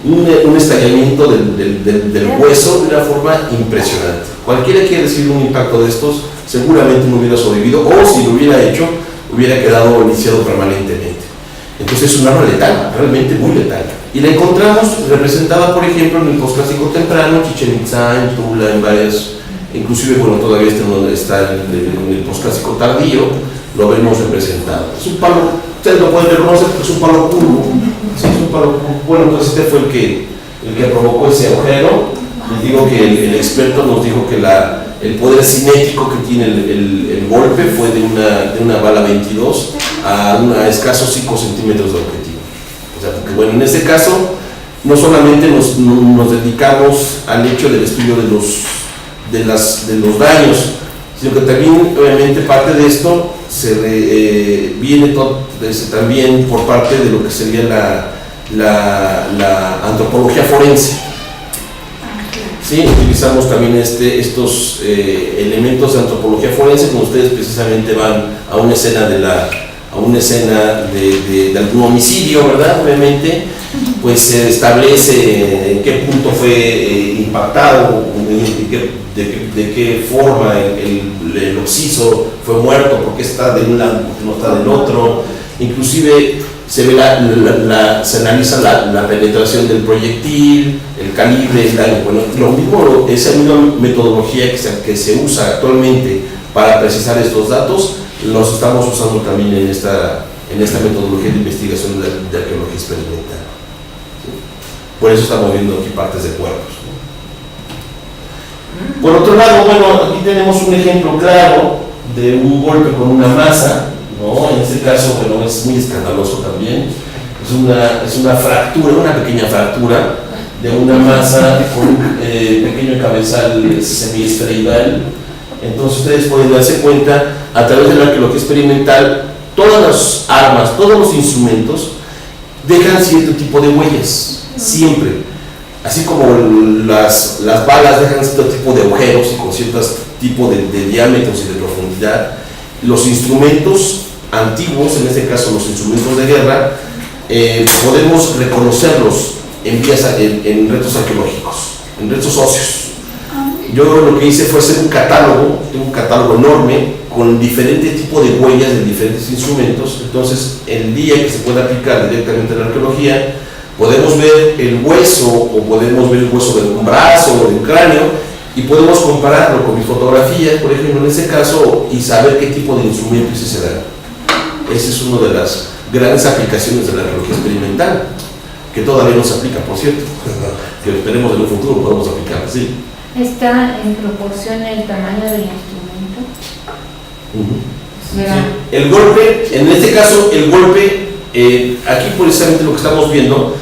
Un estallamiento del hueso de una forma impresionante. Cualquiera que recibido un impacto de estos seguramente no hubiera sobrevivido, o si lo hubiera hecho, hubiera quedado lisiado permanentemente. Entonces es un arma letal, realmente muy letal. Y la encontramos representada, por ejemplo, en el posclásico temprano, Chichén Itzá, en Tula, en varias, inclusive, bueno, todavía está en el posclásico tardío, lo vemos representado. Es un palo, ustedes lo pueden reconocer, es un palo curvo. Sí, es un palo curvo. Bueno, pues este fue el que provocó ese agujero. Les digo que el experto nos dijo que el poder cinético que tiene el golpe fue de una bala 22 a escasos 5 centímetros de objetivo. O sea, porque bueno, en este caso no solamente nos dedicamos al hecho del estudio de los daños, sino que también obviamente parte de esto viene también por parte de lo que sería la antropología forense. Sí, utilizamos también estos elementos de antropología forense cuando ustedes precisamente van a una escena de algún homicidio, ¿verdad? Obviamente, pues se establece en qué punto fue impactado, de qué forma el occiso fue muerto, por qué está de un lado, por qué no está del otro. Inclusive se ve se analiza la penetración del proyectil, el calibre, el daño. Bueno, esa misma metodología que se usa actualmente para precisar estos datos, los estamos usando también en esta metodología de investigación de arqueología experimental. ¿Sí? Por eso estamos viendo aquí partes de cuerpos. Por otro lado, bueno, aquí tenemos un ejemplo claro de un golpe con una masa, ¿no? En este caso, bueno, es muy escandaloso también. Es una fractura, una pequeña fractura de una masa con un pequeño cabezal semiesferoidal. Entonces ustedes pueden darse cuenta, a través de la arqueología experimental, todas las armas, todos los instrumentos dejan cierto tipo de huellas, siempre. Así como las balas dejan cierto tipo de agujeros y con cierto tipo de diámetros y de profundidad, los instrumentos antiguos, en este caso los instrumentos de guerra, podemos reconocerlos en restos arqueológicos, en restos óseos. Yo lo que hice fue hacer un catálogo enorme con diferentes tipos de huellas de diferentes instrumentos. Entonces, el día que se pueda aplicar directamente a la arqueología, podemos ver el hueso o podemos ver el hueso de un brazo o de un cráneo y podemos compararlo con mis fotografías, por ejemplo, en ese caso, y saber qué tipo de instrumento es ese daño. Esa es una de las grandes aplicaciones de la arqueología experimental, que todavía no se aplica, por cierto, que esperemos en un futuro podamos aplicar, sí. ¿Está en proporción el tamaño del instrumento? Sí. El golpe, en este caso, aquí precisamente lo que estamos viendo,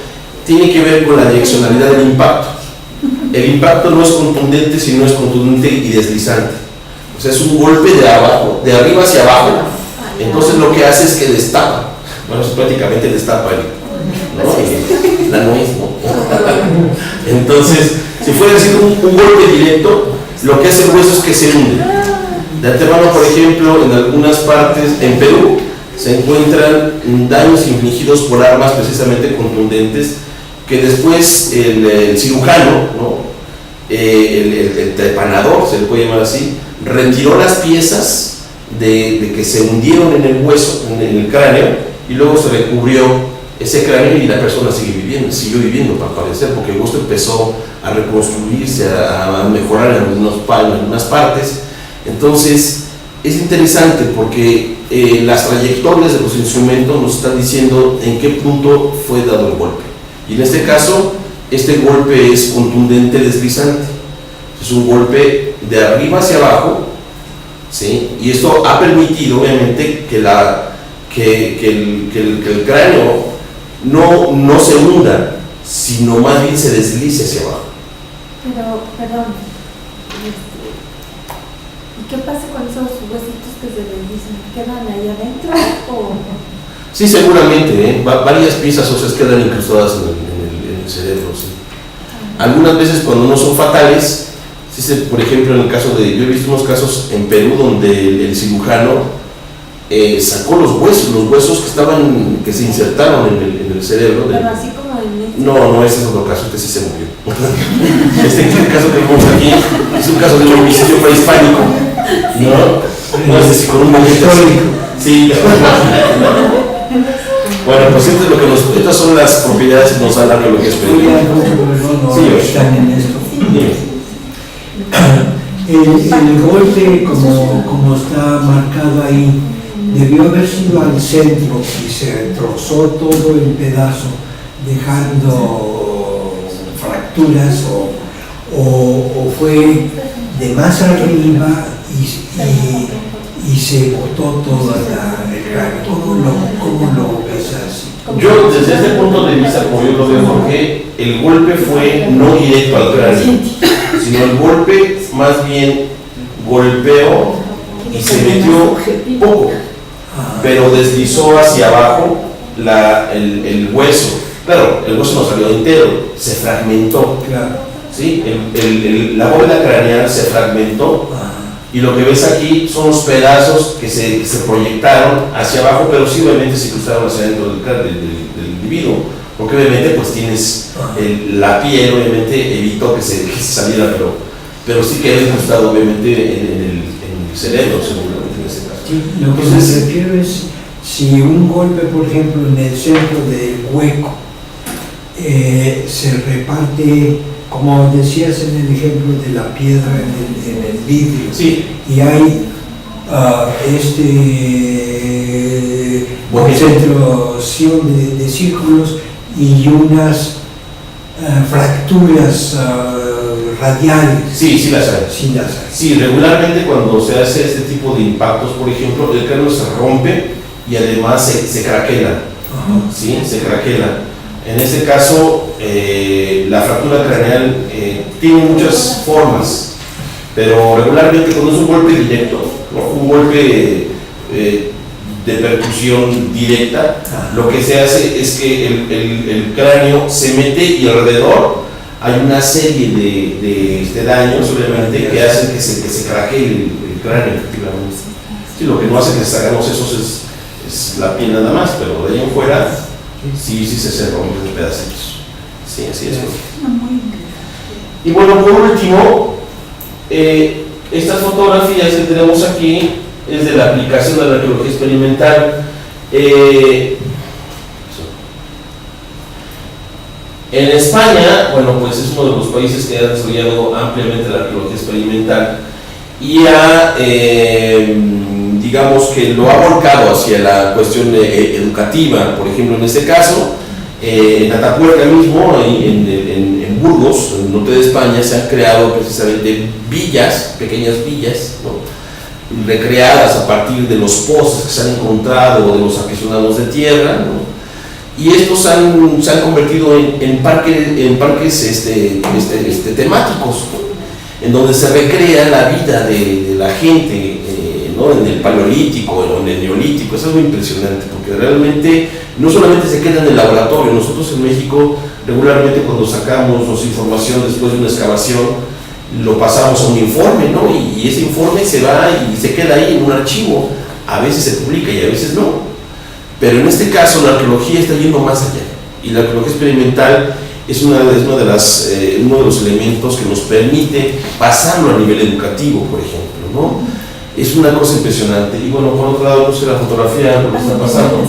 tiene que ver con la direccionalidad del impacto. El impacto no es contundente, sino es contundente y deslizante. O sea, es un golpe de arriba hacia abajo. Entonces lo que hace es que destapa. Bueno, eso prácticamente destapa la nuez, ¿no? Entonces, si fuera decir un golpe directo, lo que hace el hueso es que se hunde. De antemano, por ejemplo, en algunas partes, en Perú, se encuentran daños infligidos por armas precisamente contundentes, que después el cirujano, ¿no? el trepanador, se le puede llamar así, retiró las piezas de que se hundieron en el hueso, en el cráneo, y luego se recubrió ese cráneo y la persona siguió viviendo para parecer, porque el hueso empezó a reconstruirse, a mejorar en algunas partes. Entonces es interesante porque las trayectorias de los instrumentos nos están diciendo en qué punto fue dado el golpe, y en este caso este golpe es contundente, deslizante, es un golpe de arriba hacia abajo, ¿sí? Y esto ha permitido obviamente que el cráneo no se hunda, sino más bien se deslice hacia abajo. Pero, perdón, ¿y qué pasa con esos huesitos que se deslizan? ¿Quedan ahí adentro o...? Sí, seguramente, varias piezas óseas quedan incrustadas en el cerebro, sí. Algunas veces cuando no son fatales, por ejemplo en el caso yo he visto unos casos en Perú donde el cirujano sacó los huesos que se insertaron en el cerebro. Pero así como en No, ese es otro caso, sí se murió. Este caso que vemos aquí es un caso de un homicidio prehispánico, ¿no? No sé si con un momento sí. Bueno, pues estas son las propiedades que nos da la arqueología experimental. El golpe, como está marcado ahí, debió haber sido al centro y se trozó todo en pedazo, dejando fracturas o fue de más arriba y se botó toda el cráneo. ¿Cómo lo ves así? Yo, desde este punto de vista, como yo lo veo, Jorge, el golpe fue no directo al cráneo, sino el golpe más bien golpeó y se metió poco, pero deslizó hacia abajo el hueso. Claro, el hueso no salió entero, se fragmentó. Claro. ¿Sí? La bóveda craneal se fragmentó. Y lo que ves aquí son los pedazos que se proyectaron hacia abajo, pero sí obviamente se cruzaron hacia adentro del individuo, porque obviamente pues tienes la piel, obviamente evitó que se saliera, pero sí quedó incrustado obviamente en el cerebro, seguramente en ese caso. Sí, lo que me refiero es si un golpe, por ejemplo, en el centro del hueco se reparte, como decías en el ejemplo de la piedra en el vidrio, sí. Y hay concentración de círculos y unas fracturas radiales. Sí, las hay. Sí, las hay. Sí, regularmente cuando se hace este tipo de impactos, por ejemplo, el cráneo se rompe y además se craquela. ¿Sí? Se craquela. En este caso, la fractura craneal tiene muchas formas, pero regularmente cuando es un golpe directo, ¿no? Un golpe de percusión directa, lo que se hace es que el cráneo se mete y alrededor hay una serie de daños, obviamente, que hacen que se craquee el cráneo, efectivamente. Sí, lo que no hace que sacamos esos es la piel nada más, pero de ahí en fuera sí se rompen en pedacitos. Sí, así es. Y bueno, por último, estas fotografías que tenemos aquí es de la aplicación de la arqueología experimental. En España, bueno, pues es uno de los países que ha desarrollado ampliamente la arqueología experimental y digamos que lo ha volcado hacia la cuestión educativa. Por ejemplo, en este caso, en Atapuerca mismo, en Burgos, en el norte de España, se han creado precisamente villas, pequeñas villas, ¿no? Recreadas a partir de los pozos que se han encontrado o de los aprisionados de tierra, ¿no? Y estos se han convertido en parques temáticos, ¿no? En donde se recrea la vida de la gente, ¿no? En el paleolítico o en el neolítico. Es algo impresionante, porque realmente no solamente se queda en el laboratorio. Nosotros en México regularmente cuando sacamos información después de una excavación, lo pasamos a un informe, ¿no? Y ese informe se va y se queda ahí en un archivo. A veces se publica y a veces no. Pero en este caso la arqueología está yendo más allá, y la arqueología experimental es uno de los elementos que nos permite pasarlo a nivel educativo, por ejemplo, ¿no? Es una cosa impresionante. Y bueno, por otro lado, puse la fotografía, lo que está pasando.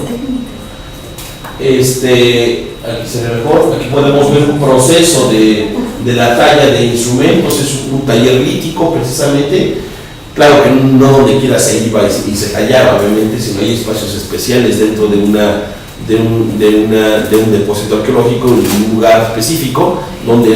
Aquí se ve mejor. Aquí podemos ver un proceso de la talla de instrumentos. Es un taller lítico, precisamente. Claro que no donde quiera se iba y se tallaba, obviamente, sino hay espacios especiales dentro de un depósito arqueológico, en un lugar específico donde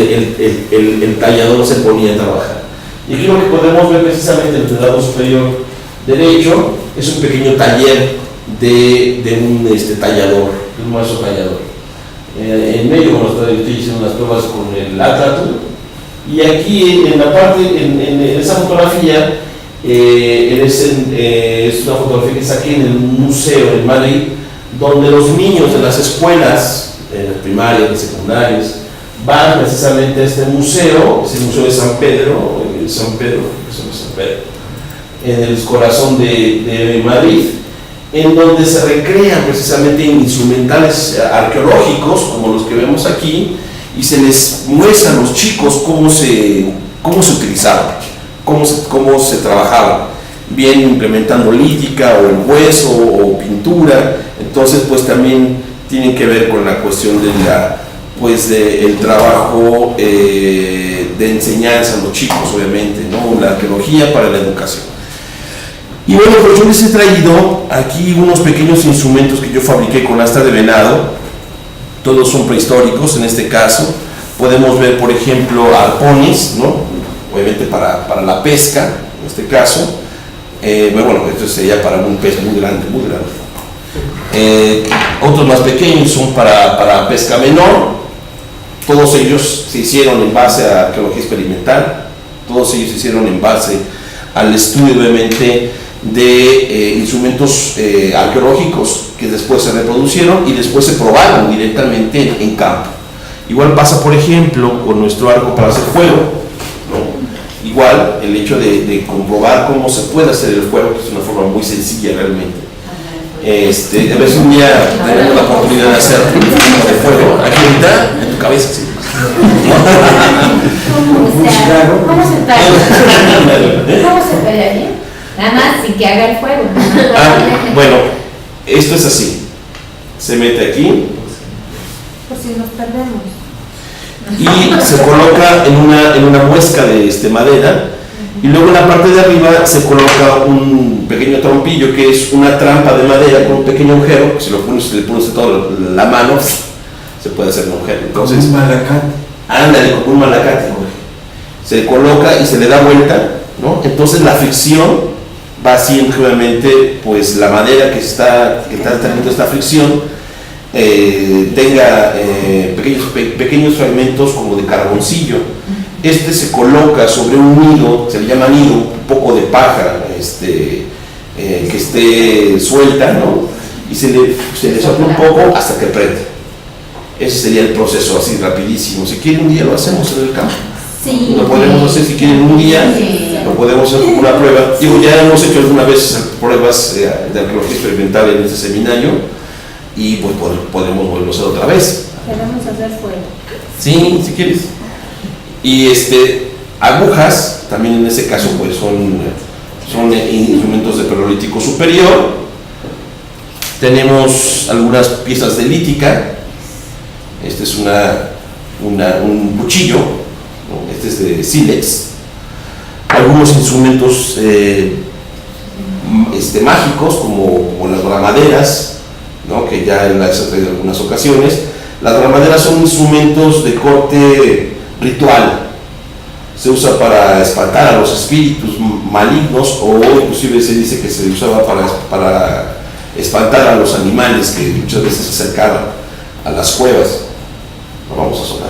el tallador se ponía a trabajar. Y aquí lo que podemos ver precisamente en el lado superior derecho es un pequeño taller de un tallador, de un maestro tallador. En medio, como estoy diciendo, unas pruebas con el átrato, y aquí en la parte, en esa fotografía, es una fotografía que saqué en el museo en Madrid, donde los niños de las escuelas, primarias y secundarias, van precisamente a este museo, es el Museo de San Pedro, en el corazón de Madrid, en donde se recrean precisamente instrumentales arqueológicos, como los que vemos aquí, y se les muestra a los chicos cómo se utilizaban. Cómo se trabajaba, bien implementando lítica o el hueso o pintura. Entonces pues también tienen que ver con la cuestión del trabajo de enseñanza a los chicos, obviamente, ¿no? La arqueología para la educación. Y bueno, pues yo les he traído aquí unos pequeños instrumentos que yo fabriqué con asta de venado. Todos son prehistóricos en este caso, Podemos ver, por ejemplo, arpones, ¿no? Obviamente para la pesca, en este caso. Bueno, esto sería para un pez muy grande, muy grande. Otros más pequeños son para pesca menor. Todos ellos se hicieron en base a arqueología experimental, todos ellos se hicieron en base al estudio, obviamente, de instrumentos arqueológicos que después se reproducieron y después se probaron directamente en campo. Igual pasa, por ejemplo, con nuestro arco para hacer fuego, ¿no? Igual el hecho de comprobar cómo se puede hacer el fuego, que es una forma muy sencilla realmente. A ver si un día tenemos la oportunidad de hacer un de fuego, aquí ahorita, en tu cabeza, sí. ¿Cómo se pegaría? Nada más sin que haga el fuego. Bueno, esto es así. Se mete aquí. Por si nos perdemos. Y se coloca en una muesca de madera. Y luego en la parte de arriba se coloca un pequeño trompillo que es una trampa de madera con un pequeño agujero. Si le pones toda la mano, se puede hacer un agujero. Entonces, como un malacate. Ándale, como un malacate. Se coloca y se le da vuelta, ¿no? Entonces la fricción va haciendo obviamente pues la madera que está teniendo esta fricción tenga pequeños fragmentos como de carboncillo. Este se coloca sobre un nido, se le llama nido, un poco de paja que esté suelta, ¿no? Y se le sopla un poco hasta que prende. Ese sería el proceso así rapidísimo. Si quieren un día lo hacemos en el campo. Sí. Lo podemos hacer si quieren un día, sí. Lo podemos hacer como una prueba. Digo, ya hemos hecho alguna vez pruebas de arqueología experimental en este seminario y pues podemos volverlo a hacer otra vez. Queremos hacer fuego. Sí, si quieres. Y agujas, también en ese caso pues son instrumentos de Paleolítico superior. Tenemos algunas piezas de lítica. Este es un cuchillo, ¿no? Este es de sílex. Algunos instrumentos mágicos como las gramaderas, ¿no? Que ya las he traído en algunas ocasiones. Las gramaderas son instrumentos de corte ritual. Se usa para espantar a los espíritus malignos, o inclusive se dice que se usaba para espantar a los animales que muchas veces se acercaban a las cuevas. Lo vamos a sonar.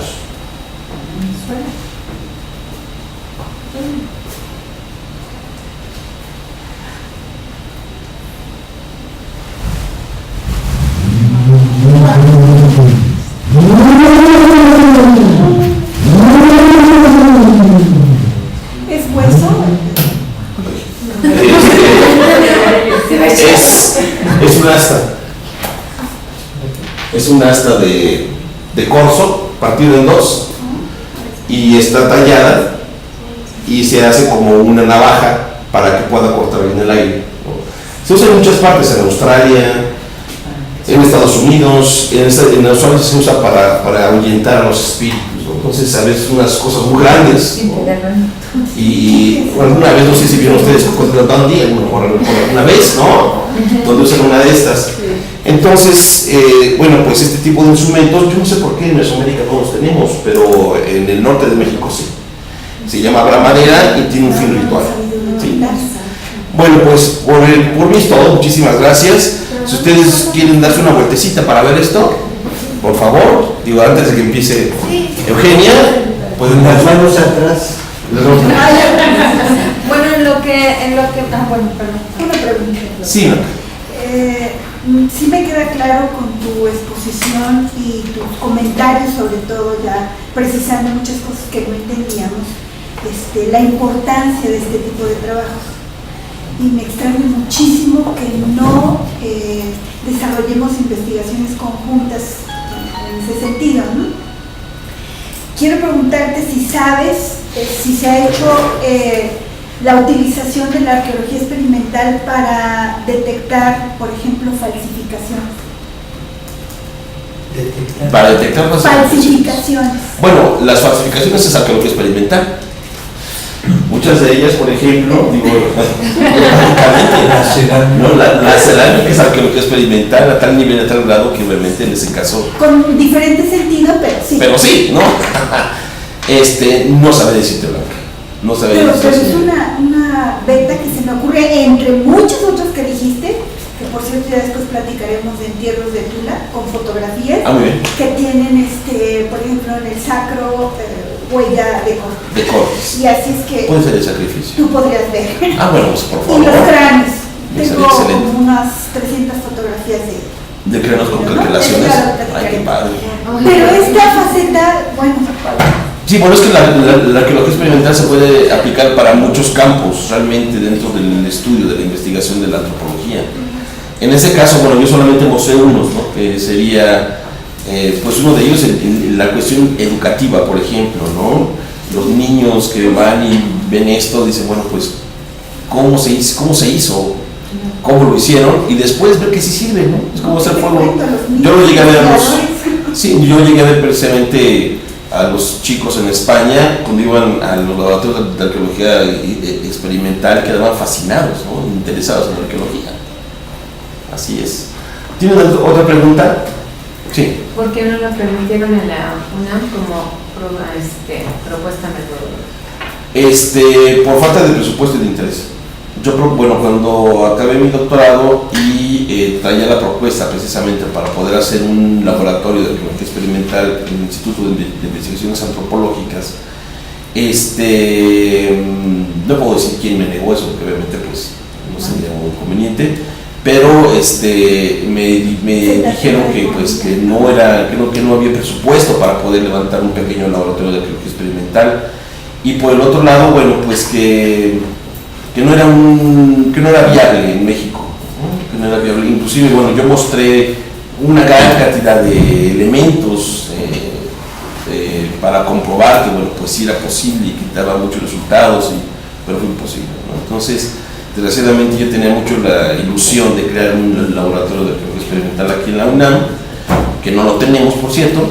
¿Es hueso? Es un asta. Es un asta de corzo, partido en dos, y está tallada y se hace como una navaja para que pueda cortar bien el aire, ¿no? Se usa en muchas partes, en Australia, en Estados Unidos, en Australia se usa para ahuyentar a los espíritus, ¿no? Entonces a veces unas cosas muy grandes, ¿no? Y alguna vez, no sé si vieron ustedes contratando un día, por alguna vez, ¿no? Donde usan una de estas. Entonces, bueno, pues este tipo de instrumentos, yo no sé por qué en Mesoamérica no los tenemos, pero en el norte de México sí. Se llama gramadera y tiene un fin ritual, ¿sí? Bueno, pues por mí es todo, muchísimas gracias. Si ustedes quieren darse una vueltecita para ver esto, por favor, digo, antes de que empiece Eugenia, pueden Las dar manos atrás. Bueno, bueno, perdón, una pregunta. Sí, ¿no? Sí me queda claro con tu exposición y tus comentarios, sobre todo ya precisando muchas cosas que no entendíamos, la importancia de este tipo de trabajos. Y me extraña muchísimo que no desarrollemos investigaciones conjuntas en ese sentido, ¿no? Quiero preguntarte si sabes si se ha hecho la utilización de la arqueología experimental para detectar, por ejemplo, falsificaciones. Para detectar falsificaciones. Bueno, las falsificaciones es arqueología experimental. muchas de ellas, por ejemplo, digo, La cerámica. ¿no? La cerámica es arqueología experimental a tal nivel, a tal grado que obviamente en ese caso, Con diferente sentido, pero sí. ¿no? No sabe decirte Blanca, no sabe Pero decirte. es una venta que se me ocurre entre muchos otros que dijiste, que por cierto ya después platicaremos de entierros de Tula con fotografías Ah, muy bien. que tienen, por ejemplo, en el sacro huella de corte. De cortes. Y así es que Puede ser el sacrificio. tú podrías ver. Ah, bueno, pues por Y los favor. cráneos. Sería Tengo excelente. como unas 300 fotografías de... De cráneos con ¿no? calculaciones. Claro, Ay, qué padre. Pero esta faceta, bueno, Sí, bueno, es que la arqueología experimental se puede aplicar para muchos campos realmente dentro del estudio, de la investigación de la antropología. En ese caso, bueno, yo solamente mocé unos, ¿no? Que sería, pues uno de ellos en la cuestión educativa, por ejemplo, ¿no? Los niños que van y ven esto, dicen, bueno, pues, ¿cómo se hizo? ¿Cómo lo hicieron? Y después ver que sí sirve, ¿no? Es como hacer fuego. Yo lo llegué a ver sí, yo llegué a ver precisamente a los chicos en España, cuando iban a los laboratorios de arqueología experimental, quedaban fascinados, ¿no? Interesados en la arqueología. Así es. ¿Tienen otra pregunta? Sí. ¿Por qué no lo permitieron en la UNAM como propuesta metodológica? Por falta de presupuesto y de interés. Yo, bueno, cuando acabé mi doctorado y traía la propuesta precisamente para poder hacer un laboratorio de arqueología experimental en el Instituto de Investigaciones Antropológicas, no puedo decir quién me negó eso, porque obviamente pues no sería muy conveniente, pero me dijeron que pues que no había presupuesto para poder levantar un pequeño laboratorio de arqueología experimental, y por el otro lado, bueno, pues que no era viable en México, ¿no? Que no era viable. Inclusive, bueno, yo mostré una gran cantidad de elementos para comprobar que, bueno, pues sí era posible y que daba muchos resultados, pero fue imposible, ¿no? Entonces, desgraciadamente yo tenía mucho la ilusión de crear un laboratorio de arqueología experimental aquí en la UNAM, que no lo tenemos, por cierto,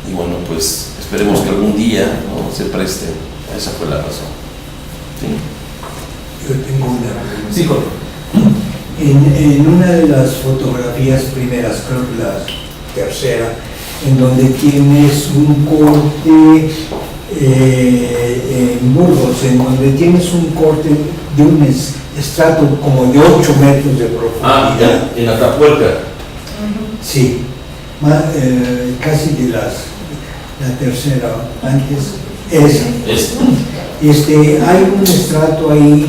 y bueno, pues esperemos que algún día, ¿no?, se preste. Esa fue la razón. ¿Sí? Yo tengo una pregunta. Sí, Jorge. En una de las fotografías primeras, creo que la tercera, en donde tienes un corte en Burgos, en donde tienes un corte de un estrato como de 8 metros de profundidad. En Atapuerca. Sí, casi de la tercera, antes hay un estrato ahí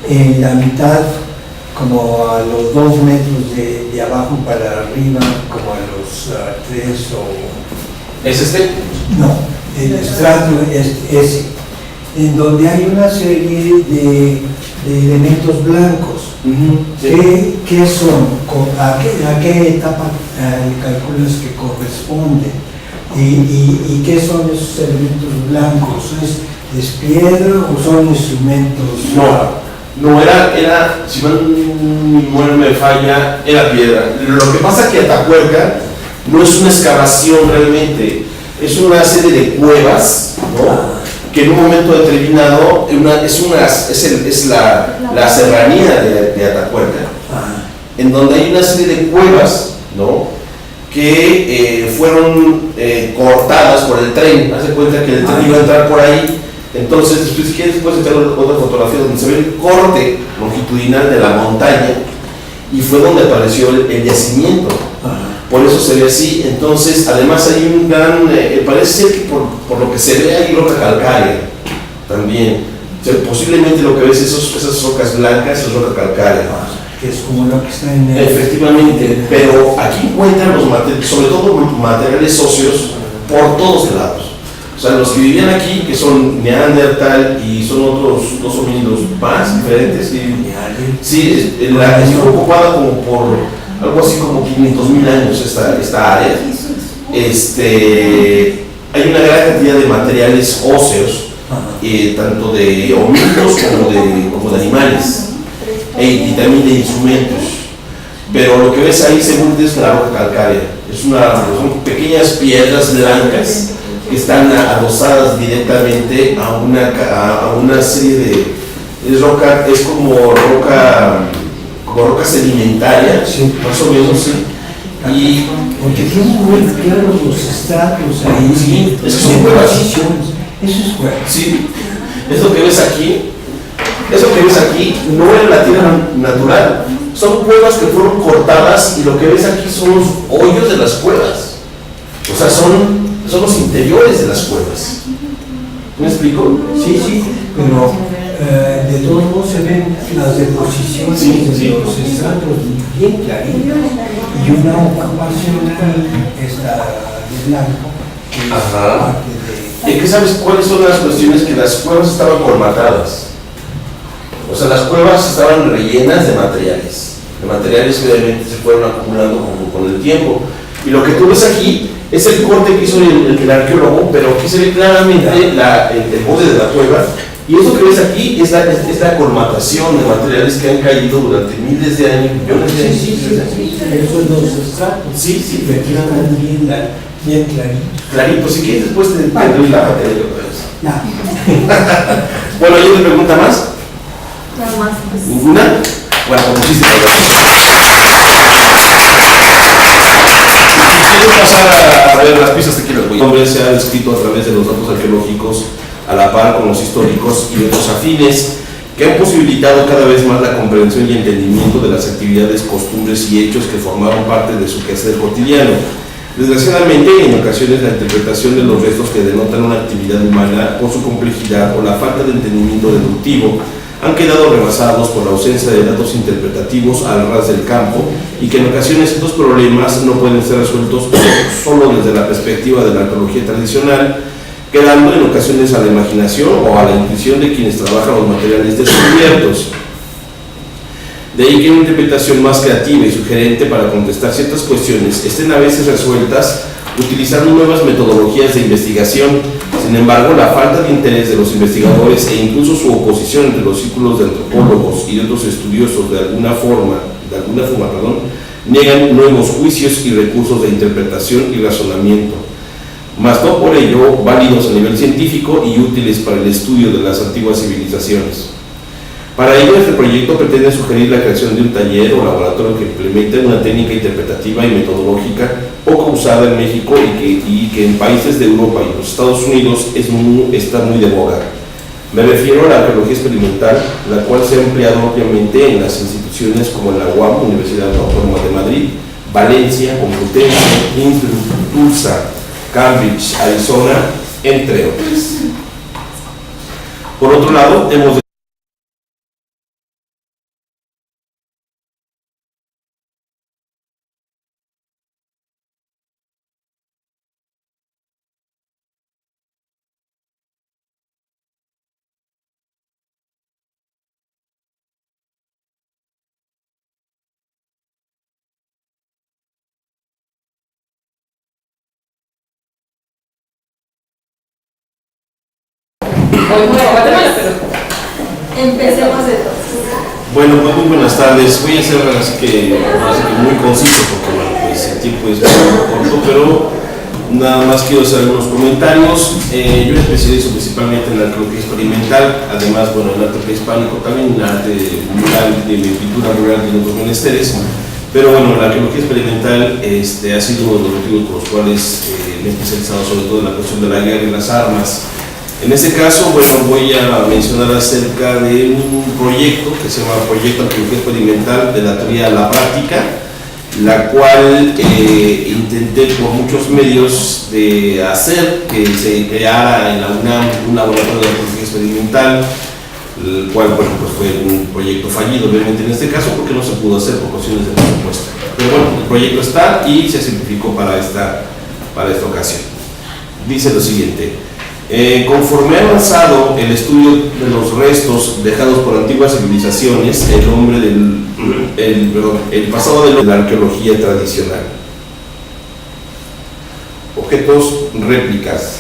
en la mitad, como a los 2 metros de abajo para arriba, como a los 3 o... ¿Es este? No, el estrato es ese, en donde hay una serie de elementos blancos. Sí. ¿Qué son? ¿A qué etapa calculas que corresponde? ¿Y qué son esos elementos blancos? ¿Es piedra o son instrumentos? No, era, si mi memoria me falla, era piedra. Lo que pasa es que Atapuerca no es una excavación realmente, es una serie de cuevas, ¿no?, que en un momento determinado es la serranía de Atapuerca, en donde hay una serie de cuevas, ¿no?, que fueron cortadas por el tren. Haz de cuenta que el tren iba a entrar por ahí. Entonces, si quieres, puedes echar otra fotografía donde se ve el corte longitudinal de la montaña, y fue donde apareció el yacimiento. Por eso se ve así. Entonces, además hay un gran, parece ser que por lo que se ve hay roca calcárea también. O sea, posiblemente lo que ves esas rocas blancas es roca calcárea. Que es como lo que está en el... Efectivamente, pero aquí encuentran los materiales, sobre todo materiales óseos, por todos lados. O sea, los que vivían aquí, que son Neandertal y son otros 2 homínidos más diferentes, sí, estuvo ocupada como por algo así como 500,000 años esta área. Hay una gran cantidad de materiales óseos, tanto de homínidos como de animales, y también de instrumentos. Pero lo que ves ahí según es la roca calcárea. Son pequeñas piedras blancas que están adosadas directamente a una serie es como roca sedimentaria, Sí. más o menos, sí. Y Porque tienen muy claros los estratos ahí, Sí, es que son de cuevas. posiciones. Eso es cueva. sí, eso que ves aquí no es la tierra natural, son cuevas que fueron cortadas y lo que ves aquí son los hoyos de las cuevas, o sea, son los interiores de las cuevas. ¿Me explico? Sí, pero de todos modos se ven las deposiciones Sí, de sí. los estratos bien claritos y una ocupación ahí está de blanco, que es Ajá. parte de... ¿Y qué sabes cuáles son las cuestiones? Que las cuevas estaban colmatadas. O sea, las cuevas estaban rellenas de materiales que obviamente se fueron acumulando con el tiempo. Y lo que tú ves aquí es el corte que hizo el arqueólogo, pero aquí se ve claramente el borde de la cueva. Y eso que ves aquí es la colmatación de materiales que han caído durante miles de años, millones de años. Sí, esos dos estratos. Sí, sí, que aquí están bien claritos. clarito. Si quieres, después te doy la materia otra vez. Ya. Bueno, ¿hay otra pregunta más? Nada más, pues. ¿Ninguna? Bueno, pues muchísimas gracias. Si quieres pasar a ver las pistas que quieras, el hombre se ha descrito a través de los datos arqueológicos a la par con los históricos y otros afines que han posibilitado cada vez más la comprensión y entendimiento de las actividades, costumbres y hechos que formaban parte de su quehacer cotidiano. Desgraciadamente, en ocasiones la interpretación de los restos que denotan una actividad humana por su complejidad o la falta de entendimiento deductivo han quedado rebasados por la ausencia de datos interpretativos al ras del campo y que en ocasiones estos problemas no pueden ser resueltos solo desde la perspectiva de la arqueología tradicional, quedando en ocasiones a la imaginación o a la intuición de quienes trabajan los materiales descubiertos. De ahí que una interpretación más creativa y sugerente para contestar ciertas cuestiones estén a veces resueltas utilizando nuevas metodologías de investigación. Sin embargo, la falta de interés de los investigadores e incluso su oposición entre los círculos de antropólogos y de otros estudiosos de alguna forma, niegan nuevos juicios y recursos de interpretación y razonamiento, mas no por ello válidos a nivel científico y útiles para el estudio de las antiguas civilizaciones. Para ello, este proyecto pretende sugerir la creación de un taller o laboratorio que implemente una técnica interpretativa y metodológica poco usada en México y que en países de Europa y los Estados Unidos está muy de moda. Me refiero a la arqueología experimental, la cual se ha empleado ampliamente en las instituciones como la UAM, Universidad Autónoma de Madrid, Valencia, Complutense, Innsbruck, Tulsa, Cambridge, Arizona, entre otras. Por otro lado, hemos Empecemos entonces. Bueno, pues muy buenas tardes. Voy a ser así que muy conciso porque bueno, pues el tiempo es muy corto, pero nada más quiero hacer algunos comentarios. Yo me especializo principalmente en la arqueología experimental, además, bueno, en el arte prehispánico, también en el arte rural, de pintura rural y en otros menesteres. Pero bueno, la arqueología experimental ha sido uno de los motivos por los cuales me he especializado sobre todo en la cuestión de la guerra y las armas. En este caso, bueno, voy a mencionar acerca de un proyecto que se llama Proyecto Arqueología Experimental de la Teoría a la Práctica, la cual intenté por muchos medios de hacer que se creara en la UNAM un laboratorio de arqueología experimental, el cual, bueno, pues fue un proyecto fallido, obviamente en este caso, porque no se pudo hacer por cuestiones de presupuesto. Pero bueno, el proyecto está y se simplificó para esta ocasión. Dice lo siguiente. Conforme ha avanzado el estudio de los restos dejados por antiguas civilizaciones, el pasado de la arqueología tradicional. Objetos, réplicas.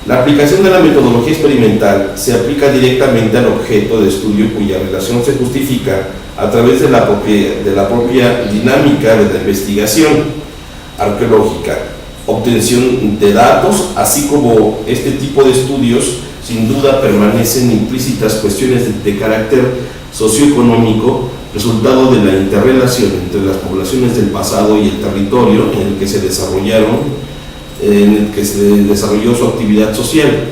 La aplicación de la metodología experimental se aplica directamente al objeto de estudio cuya relación se justifica a través de la propia dinámica de la investigación arqueológica, obtención de datos, así como este tipo de estudios sin duda permanecen implícitas cuestiones de carácter socioeconómico, resultado de la interrelación entre las poblaciones del pasado y el territorio en el que se desarrolló su actividad social.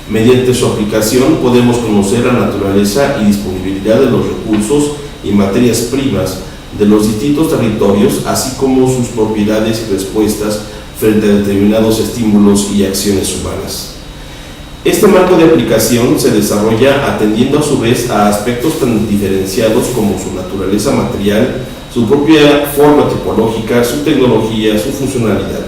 Mediante su aplicación podemos conocer la naturaleza y disponibilidad de los recursos y materias primas de los distintos territorios, así como sus propiedades y respuestas frente a determinados estímulos y acciones humanas. Este marco de aplicación se desarrolla atendiendo a su vez a aspectos tan diferenciados como su naturaleza material, su propia forma tipológica, su tecnología, su funcionalidad.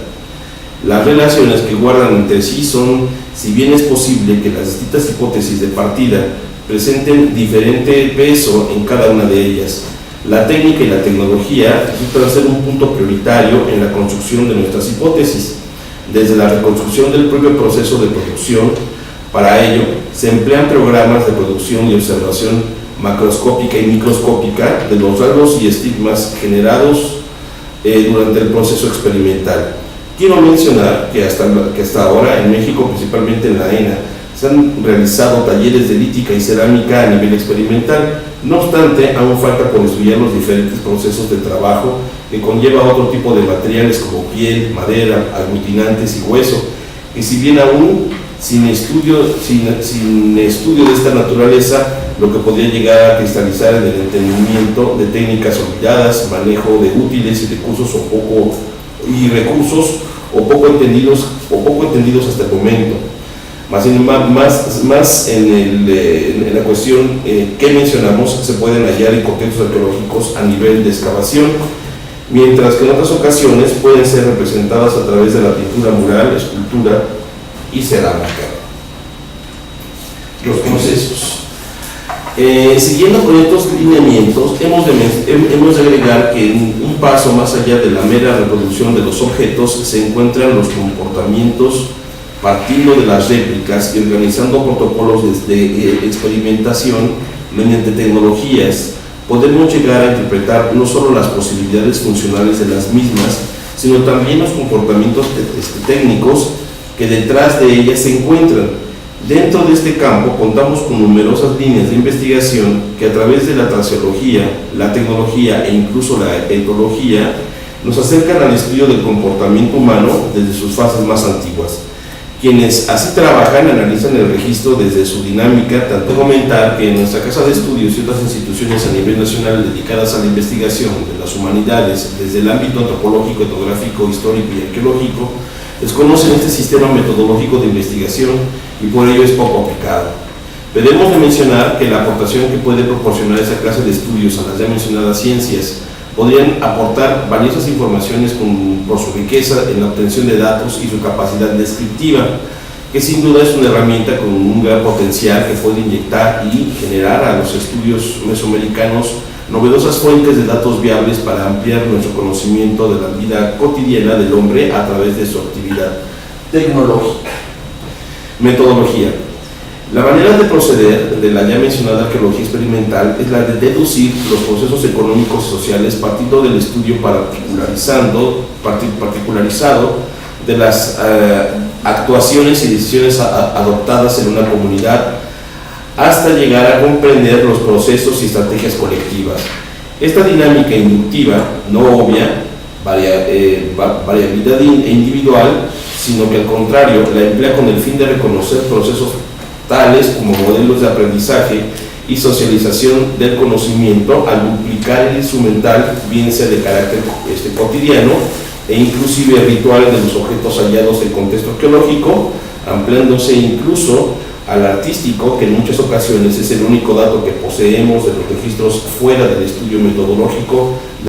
Las relaciones que guardan entre sí son, si bien es posible que las distintas hipótesis de partida presenten diferente peso en cada una de ellas, la técnica y la tecnología resultan ser un punto prioritario en la construcción de nuestras hipótesis, desde la reconstrucción del propio proceso de producción. Para ello, se emplean programas de producción y observación macroscópica y microscópica de los rasgos y estigmas generados durante el proceso experimental. Quiero mencionar que hasta ahora en México, principalmente en la ENA, se han realizado talleres de lítica y cerámica a nivel experimental. No obstante, aún falta por estudiar los diferentes procesos de trabajo que conlleva otro tipo de materiales como piel, madera, aglutinantes y hueso, que si bien aún sin estudio de esta naturaleza, lo que podría llegar a cristalizar en el entendimiento de técnicas olvidadas, manejo de útiles y recursos poco entendidos hasta el momento. Más en la cuestión que mencionamos, se pueden hallar en contextos arqueológicos a nivel de excavación, mientras que en otras ocasiones pueden ser representadas a través de la pintura mural, escultura y cerámica. Los procesos. Siguiendo con estos lineamientos, hemos de agregar que en un paso más allá de la mera reproducción de los objetos se encuentran los comportamientos, partiendo de las réplicas y organizando protocolos de experimentación mediante tecnologías. Podemos llegar a interpretar no solo las posibilidades funcionales de las mismas, sino también los comportamientos técnicos que detrás de ellas se encuentran. Dentro de este campo contamos con numerosas líneas de investigación que a través de la traseología, la tecnología e incluso la etología nos acercan al estudio del comportamiento humano desde sus fases más antiguas. Quienes así trabajan analizan el registro desde su dinámica, tanto comentar que en nuestra Casa de Estudios y otras instituciones a nivel nacional dedicadas a la investigación de las humanidades desde el ámbito antropológico, etnográfico, histórico y arqueológico, desconocen este sistema metodológico de investigación y por ello es poco aplicado. Debemos de mencionar que la aportación que puede proporcionar esa clase de estudios a las ya mencionadas ciencias podrían aportar valiosas informaciones por su riqueza en la obtención de datos y su capacidad descriptiva, que sin duda es una herramienta con un gran potencial que puede inyectar y generar a los estudios mesoamericanos novedosas fuentes de datos viables para ampliar nuestro conocimiento de la vida cotidiana del hombre a través de su actividad tecnológica. Metodología. La manera de proceder de la ya mencionada arqueología experimental es la de deducir los procesos económicos y sociales partiendo del estudio particularizado de las actuaciones y decisiones adoptadas en una comunidad, hasta llegar a comprender los procesos y estrategias colectivas. Esta dinámica inductiva, no obvia, variabilidad individual, sino que al contrario, la emplea con el fin de reconocer procesos tales como modelos de aprendizaje y socialización del conocimiento al duplicar el instrumental, bien sea de carácter cotidiano e inclusive ritual de los objetos hallados en contexto arqueológico, ampliándose incluso al artístico, que en muchas ocasiones es el único dato que poseemos de los registros fuera del estudio metodológico